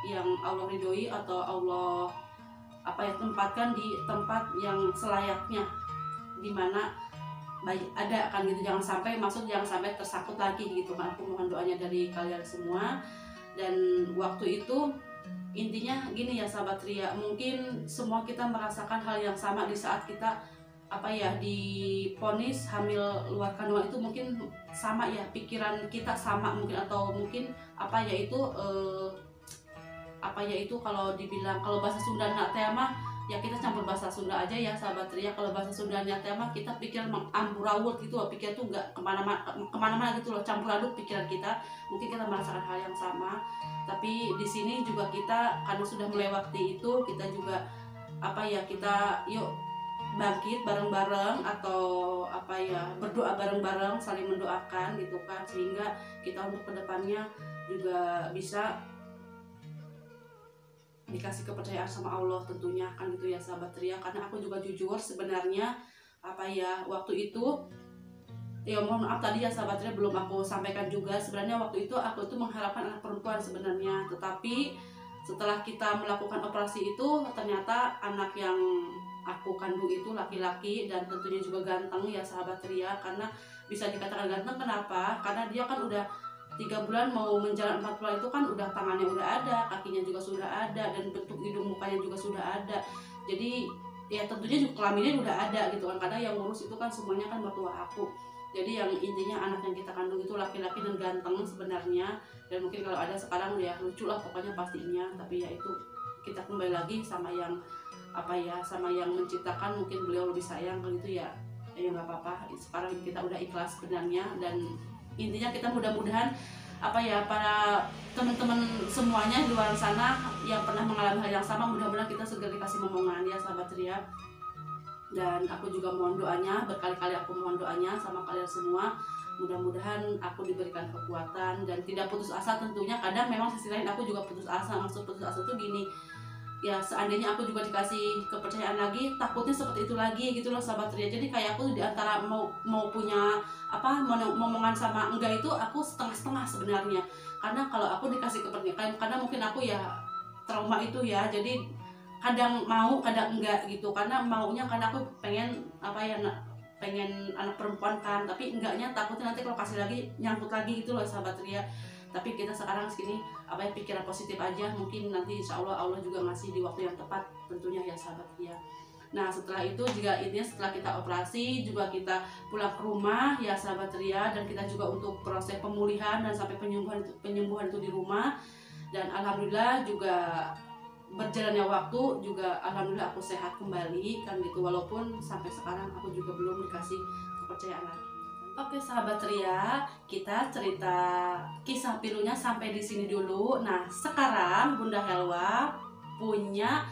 S2: yang Allah ridhoi atau Allah tempatkan di tempat yang selayaknya, dimana baik ada kan gitu. Jangan sampai tersangkut lagi gitu kan. Aku mohon doanya dari kalian semua. Dan waktu itu intinya gini ya sahabat Ria, mungkin semua kita merasakan hal yang sama di saat kita diponis hamil luar kandungan. Itu mungkin sama ya, pikiran kita sama mungkin, atau mungkin kalau dibilang, kalau bahasa Sunda tema ya kita campur bahasa Sunda aja ya sahabat Ria. Kalau bahasa Sundanya tema kita pikiran amburawut gitu loh, pikir tuh nggak kemana-mana gitu loh, campur aduk pikiran kita. Mungkin kita merasakan hal yang sama, tapi di sini juga kita karena sudah melewati itu, kita juga kita yuk bangkit bareng-bareng atau berdoa bareng-bareng, saling mendoakan gitu kan, sehingga kita untuk kedepannya juga bisa dikasih kepercayaan sama Allah tentunya kan gitu ya sahabat Ria. Karena aku juga jujur sebenarnya waktu itu ya mohon maaf tadi ya sahabat Ria belum aku sampaikan juga. Sebenarnya waktu itu aku mengharapkan anak perempuan sebenarnya, tetapi setelah kita melakukan operasi itu ternyata anak yang aku kandung itu laki-laki dan tentunya juga ganteng ya sahabat Ria. Karena bisa dikatakan ganteng kenapa? Karena dia kan udah 3 bulan mau menjalan 4 bulan itu kan udah tangannya udah ada, kakinya juga sudah ada, dan bentuk hidung mukanya juga sudah ada. Jadi ya tentunya juga kelaminnya udah ada gitu kan, karena yang ngurus itu kan semuanya kan mertua aku. Jadi yang intinya anak yang kita kandung itu laki-laki dan ganteng sebenarnya. Dan mungkin kalau ada sekarang ya lucu lah pokoknya pastinya. Tapi ya itu kita kembali lagi sama yang sama yang menciptakan. Mungkin beliau lebih sayang gitu ya nggak apa-apa. Sekarang kita udah ikhlas sebenarnya. Dan intinya kita mudah-mudahan para teman-teman semuanya di luar sana yang pernah mengalami hal yang sama, mudah-mudahan kita segera dikasih momongan ya sahabat Ria. Dan aku juga mohon doanya, berkali-kali aku mohon doanya sama kalian semua Mudah-mudahan aku diberikan kekuatan dan tidak putus asa tentunya. Kadang memang sisi lain aku juga putus asa. Maksud putus asa tuh gini, ya seandainya aku juga dikasih kepercayaan lagi, takutnya seperti itu lagi gitu loh sahabat Ria. Jadi kayak aku di antara mau punya apa momongan sama enggak itu aku setengah-setengah sebenarnya. Karena kalau aku dikasih kepercayaan, kadang mungkin aku ya trauma itu ya, jadi kadang mau kadang enggak gitu. Karena maunya karena aku pengen apa ya, pengen anak perempuan kan, tapi enggaknya takutnya nanti kalau kasih lagi nyangkut lagi gitu loh sahabat Ria. Tapi kita sekarang sini apa ya, pikiran positif aja, mungkin nanti insya Allah juga ngasih di waktu yang tepat tentunya ya sahabat Ria. Nah setelah itu juga intinya setelah kita operasi juga kita pulang ke rumah ya sahabat Ria, dan kita juga untuk proses pemulihan dan sampai penyembuhan itu di rumah. Dan alhamdulillah juga berjalannya waktu juga alhamdulillah aku sehat kembali kan gitu, walaupun sampai sekarang aku juga belum dikasih kepercayaan lagi. Oke sahabat Ria, kita cerita kisah pilunya sampai di sini dulu. Nah sekarang Bunda Helwa punya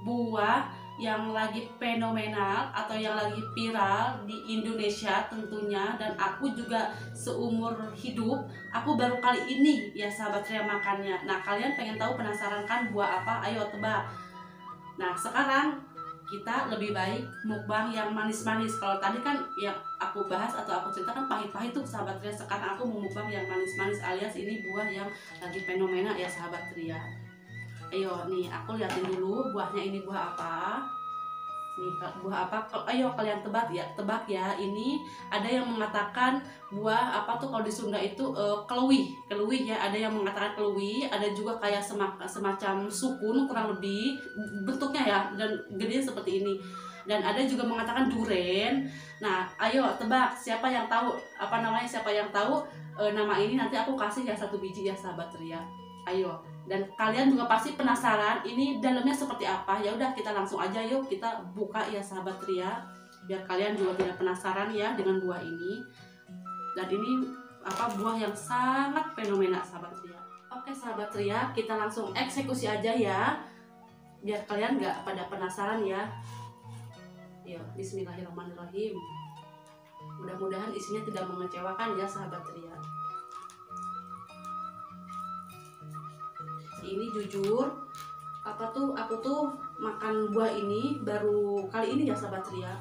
S2: buah yang lagi fenomenal atau yang lagi viral di Indonesia tentunya, dan aku juga seumur hidup aku baru kali ini ya sahabat Ria makannya. Nah kalian pengen tahu, penasaran kan buah apa? Ayo tebak. Nah sekarang kita lebih baik mukbang yang manis-manis. Kalau tadi kan yang aku bahas atau aku ceritakan pahit-pahit tuh sahabat Ria, sekarang aku mau mukbang yang manis-manis, alias ini buah yang lagi fenomena ya sahabat Ria. Ayo nih aku liatin dulu buahnya, ini buah apa nih, buah apa? Ayo kalian tebak ya. Ini ada yang mengatakan buah apa tuh kalau di Sunda itu keluih ya. Ada yang mengatakan keluih, ada juga kayak semacam sukun kurang lebih bentuknya ya, dan gede seperti ini. Dan ada juga mengatakan duren. Nah ayo tebak, siapa yang tahu apa namanya, siapa yang tahu nama ini, nanti aku kasih ya 1 biji ya sahabat Ria. Ayo, dan kalian juga pasti penasaran ini dalamnya seperti apa. Ya udah kita langsung aja yuk kita buka ya sahabat Ria, biar kalian juga tidak penasaran ya dengan buah ini. Dan ini apa, buah yang sangat fenomena sahabat Ria. Oke sahabat Ria, kita langsung eksekusi aja ya, biar kalian nggak pada penasaran ya. Yuk bismillahirrahmanirrahim. Mudah-mudahan isinya tidak mengecewakan ya sahabat Ria. Ini jujur aku tuh makan buah ini baru kali ini ya sahabat Ria.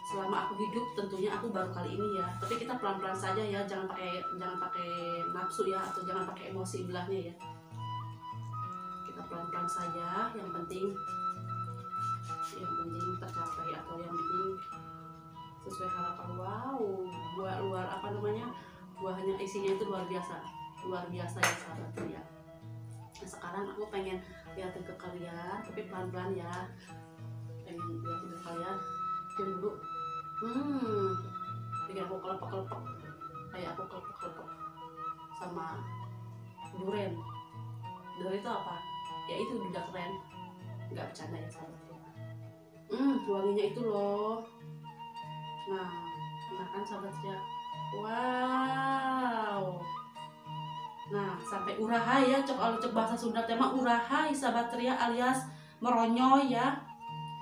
S2: Selama aku hidup tentunya aku baru kali ini ya. Tapi kita pelan-pelan saja ya, jangan pakai nafsu ya, atau jangan pakai emosi belahnya ya. Kita pelan-pelan saja, yang penting tercapai atau yang penting sesuai harapan. Wow, buah luar apa namanya, buahnya isinya itu luar biasa ya sahabat Ria. Nah, sekarang aku pengen liatin ke kalian, tapi pelan-pelan ya. Pengen liatin ke kalian. Diam dulu. Bikin aku kelepek-kelepek. Kayak aku kelepek-kelepek sama duren. Duren itu apa? Ya itu dudak keren. Nggak bercanda ya sahabat ya. Wanginya itu loh. Nah kan sahabat ya. Wow. Nah sampai urahai ya, kalau cek bahasa Sunda tema urahai sahabat Ria, alias meronyo ya.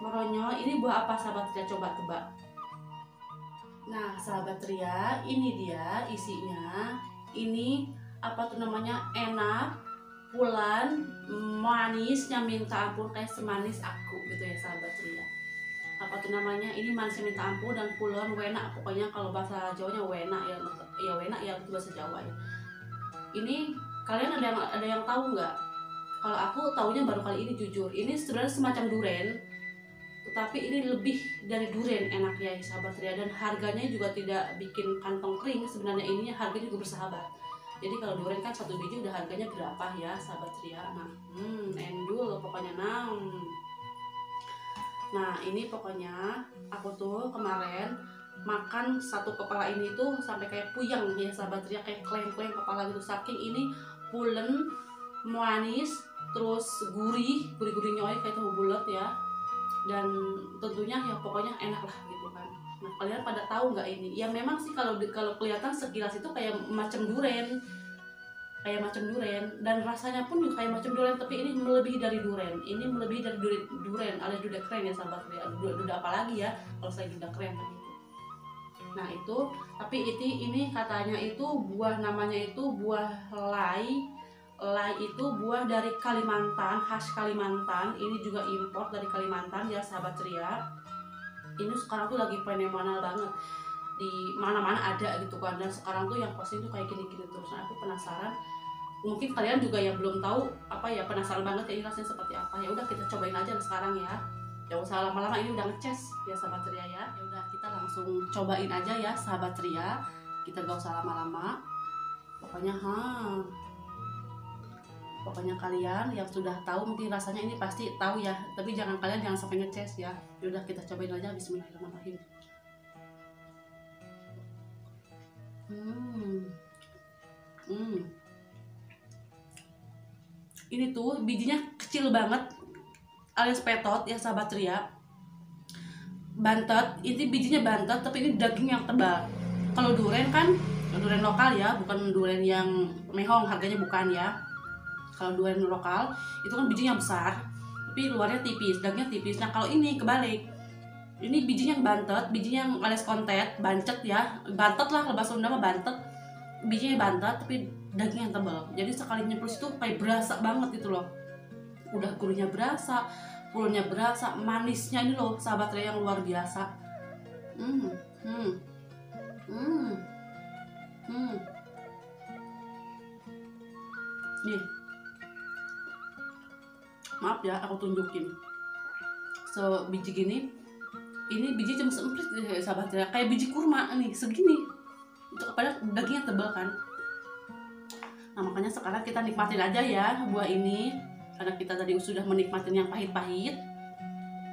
S2: Meronyo ini buah apa sahabat Ria, coba tebak. Nah sahabat Ria, ini dia isinya. Ini apa tuh namanya, enak, pulan, manisnya minta ampun, kayak semanis aku gitu ya sahabat Ria. Apa tuh namanya, ini manisnya minta ampun dan pulan wena, pokoknya kalau bahasa Jawanya wena ya, wena ya itu bahasa Jawa ya. Ini kalian ada yang tahu nggak? Kalau aku taunya baru kali ini jujur. Ini sebenarnya semacam duren, tetapi ini lebih dari duren enaknya ya sahabat Ria, dan harganya juga tidak bikin kantong kering. Sebenarnya ini harganya juga bersahabat. Jadi kalau duren kan 1 biji udah harganya berapa ya sahabat Ria. Nah, endul pokoknya Nah ini pokoknya aku tuh kemarin makan 1 kepala ini tuh sampai kayak puyeng ya sahabat Ria, kayak kleng-kleng kepala gitu, saking ini pulen, manis, terus gurih nyoy kayak tahu bulat ya, dan tentunya ya pokoknya enak lah gitu kan. Nah kalian pada tahu nggak ini? Ya memang sih kalau kelihatan sekilas itu kayak macam duren, dan rasanya pun juga kayak macam duren, tapi ini melebihi dari duren. Ini melebihi dari duren alias duda keren ya sahabat Ria. Duda apa lagi ya kalau saya duda keren kan gitu. Nah itu, tapi ini katanya itu buah, namanya itu buah lai. Lai itu buah dari Kalimantan, khas Kalimantan. Ini juga import dari Kalimantan ya sahabat ceria. Ini sekarang tuh lagi fenomenal banget, di mana-mana ada gitu kan. Dan sekarang tuh yang posting tuh kayak gini-gini terus. Nah aku penasaran, mungkin kalian juga yang belum tahu apa ya, penasaran banget ya ini rasanya seperti apa. Ya udah kita cobain aja sekarang ya. Gak usah lama-lama, ini udah ngeces ya sahabat ceria ya. Ya udah kita langsung cobain aja ya sahabat ceria. Kita gak usah lama-lama. Pokoknya kalian yang sudah tahu mungkin rasanya ini pasti tahu ya. Tapi kalian jangan sampai ngeces ya. Ya udah kita cobain aja. Bismillahirrahmanirrahim. Ini tuh bijinya kecil banget, alias petot ya sahabat ceria. Bantet, ini bijinya bantet tapi ini daging yang tebal. Kalau durian kan durian lokal ya, bukan durian yang mehong, harganya bukan ya. Kalau durian lokal itu kan bijinya besar tapi luarnya tipis, dagingnya tipis. Nah kalau ini kebalik, ini bijinya yang bantet, bijinya yang alias kontet, bancet ya, bantet lah kalau bahasa Sunda mah bantet. Bijinya bantet tapi daging yang tebal, jadi sekali nyemplus itu kayak berasa banget gitu loh. Udah gurihnya berasa, pulnya berasa, manisnya ini loh sahabat ceria yang luar biasa. Nih, maaf ya aku tunjukin sebiji gini. Ini biji cuma semprit ya sahabat ceria, kayak biji kurma nih segini. Itu padahal dagingnya tebal kan. Nah makanya sekarang kita nikmatin aja ya buah ini, karena kita tadi sudah menikmatin yang pahit-pahit.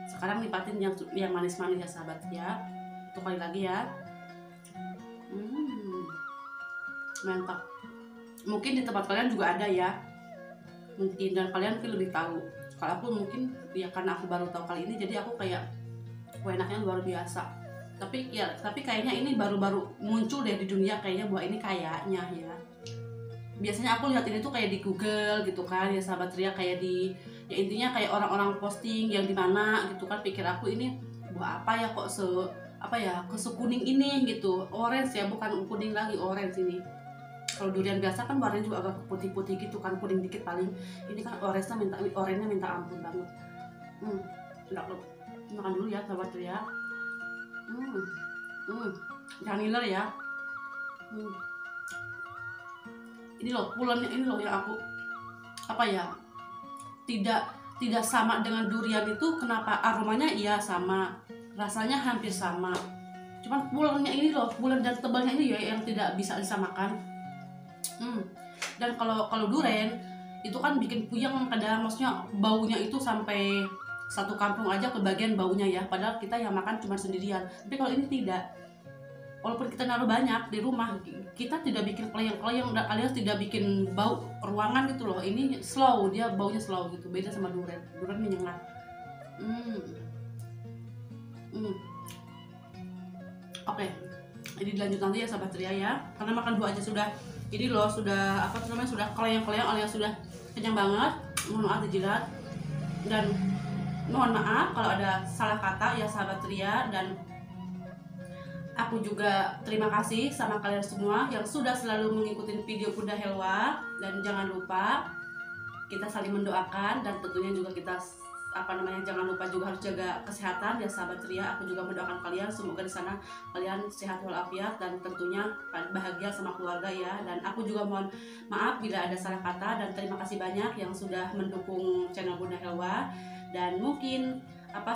S2: Sekarang nikmatin yang manis-manis ya sahabat ya. Satu kali lagi ya. Mantap. Mungkin di tempat kalian juga ada ya, mungkin, dan kalian mungkin lebih tahu. Kalau aku mungkin ya karena aku baru tahu kali ini, jadi aku kayak enaknya luar biasa. Tapi kayaknya ini baru-baru muncul deh di dunia kayaknya buah ini kayaknya ya. Biasanya aku lihat ini tuh kayak di Google gitu kan ya sahabat ceria, kayak di ya intinya kayak orang-orang posting yang di mana gitu kan. Pikir aku ini buah apa ya kok sekuning ini gitu, orange ya, bukan kuning lagi, orange ini. Kalau durian biasa kan warnanya juga agak putih-putih gitu kan, kuning dikit paling. Ini kan orange-nya minta ampun banget. Makan dulu ya sahabat ceria. Jangan ngiler ya. Ini loh pulennya, ini loh yang aku tidak sama dengan durian itu. Kenapa? Aromanya iya sama, rasanya hampir sama, cuman pulennya ini loh, pulen dan tebalnya ini ya yang tidak bisa disamakan. Dan kalau durian itu kan bikin puyeng kadang, maksudnya baunya itu sampai satu kampung aja kebagian baunya ya, padahal kita yang makan cuma sendirian. Tapi kalau ini tidak, walaupun kita naruh banyak di rumah, kita tidak bikin keleyang-keleyang alias tidak bikin bau ruangan gitu loh. Ini slow, dia baunya slow gitu, beda sama durian. Durian menyengat. Oke, ini dilanjut nanti ya sahabat ceria ya, karena makan dua aja sudah ini loh, sudah sudah keleyang-keleyang alias sudah kenyang banget. Mohon maaf dijilat, dan mohon maaf kalau ada salah kata ya sahabat ceria. Dan aku juga terima kasih sama kalian semua yang sudah selalu mengikuti video Bunda Helwa. Dan jangan lupa kita saling mendoakan, dan tentunya juga kita jangan lupa juga harus jaga kesehatan ya sahabat ceria. Aku juga mendoakan kalian, semoga di sana kalian sehat walafiat dan tentunya bahagia sama keluarga ya. Dan aku juga mohon maaf bila ada salah kata, dan terima kasih banyak yang sudah mendukung channel Bunda Helwa. Dan mungkin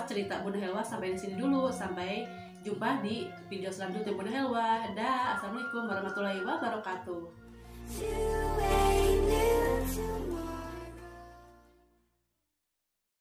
S2: cerita Bunda Helwa sampai di sini dulu. Sampai jumpa di video selanjutnya Bunda Helwa. Dah, assalamualaikum warahmatullahi wabarakatuh.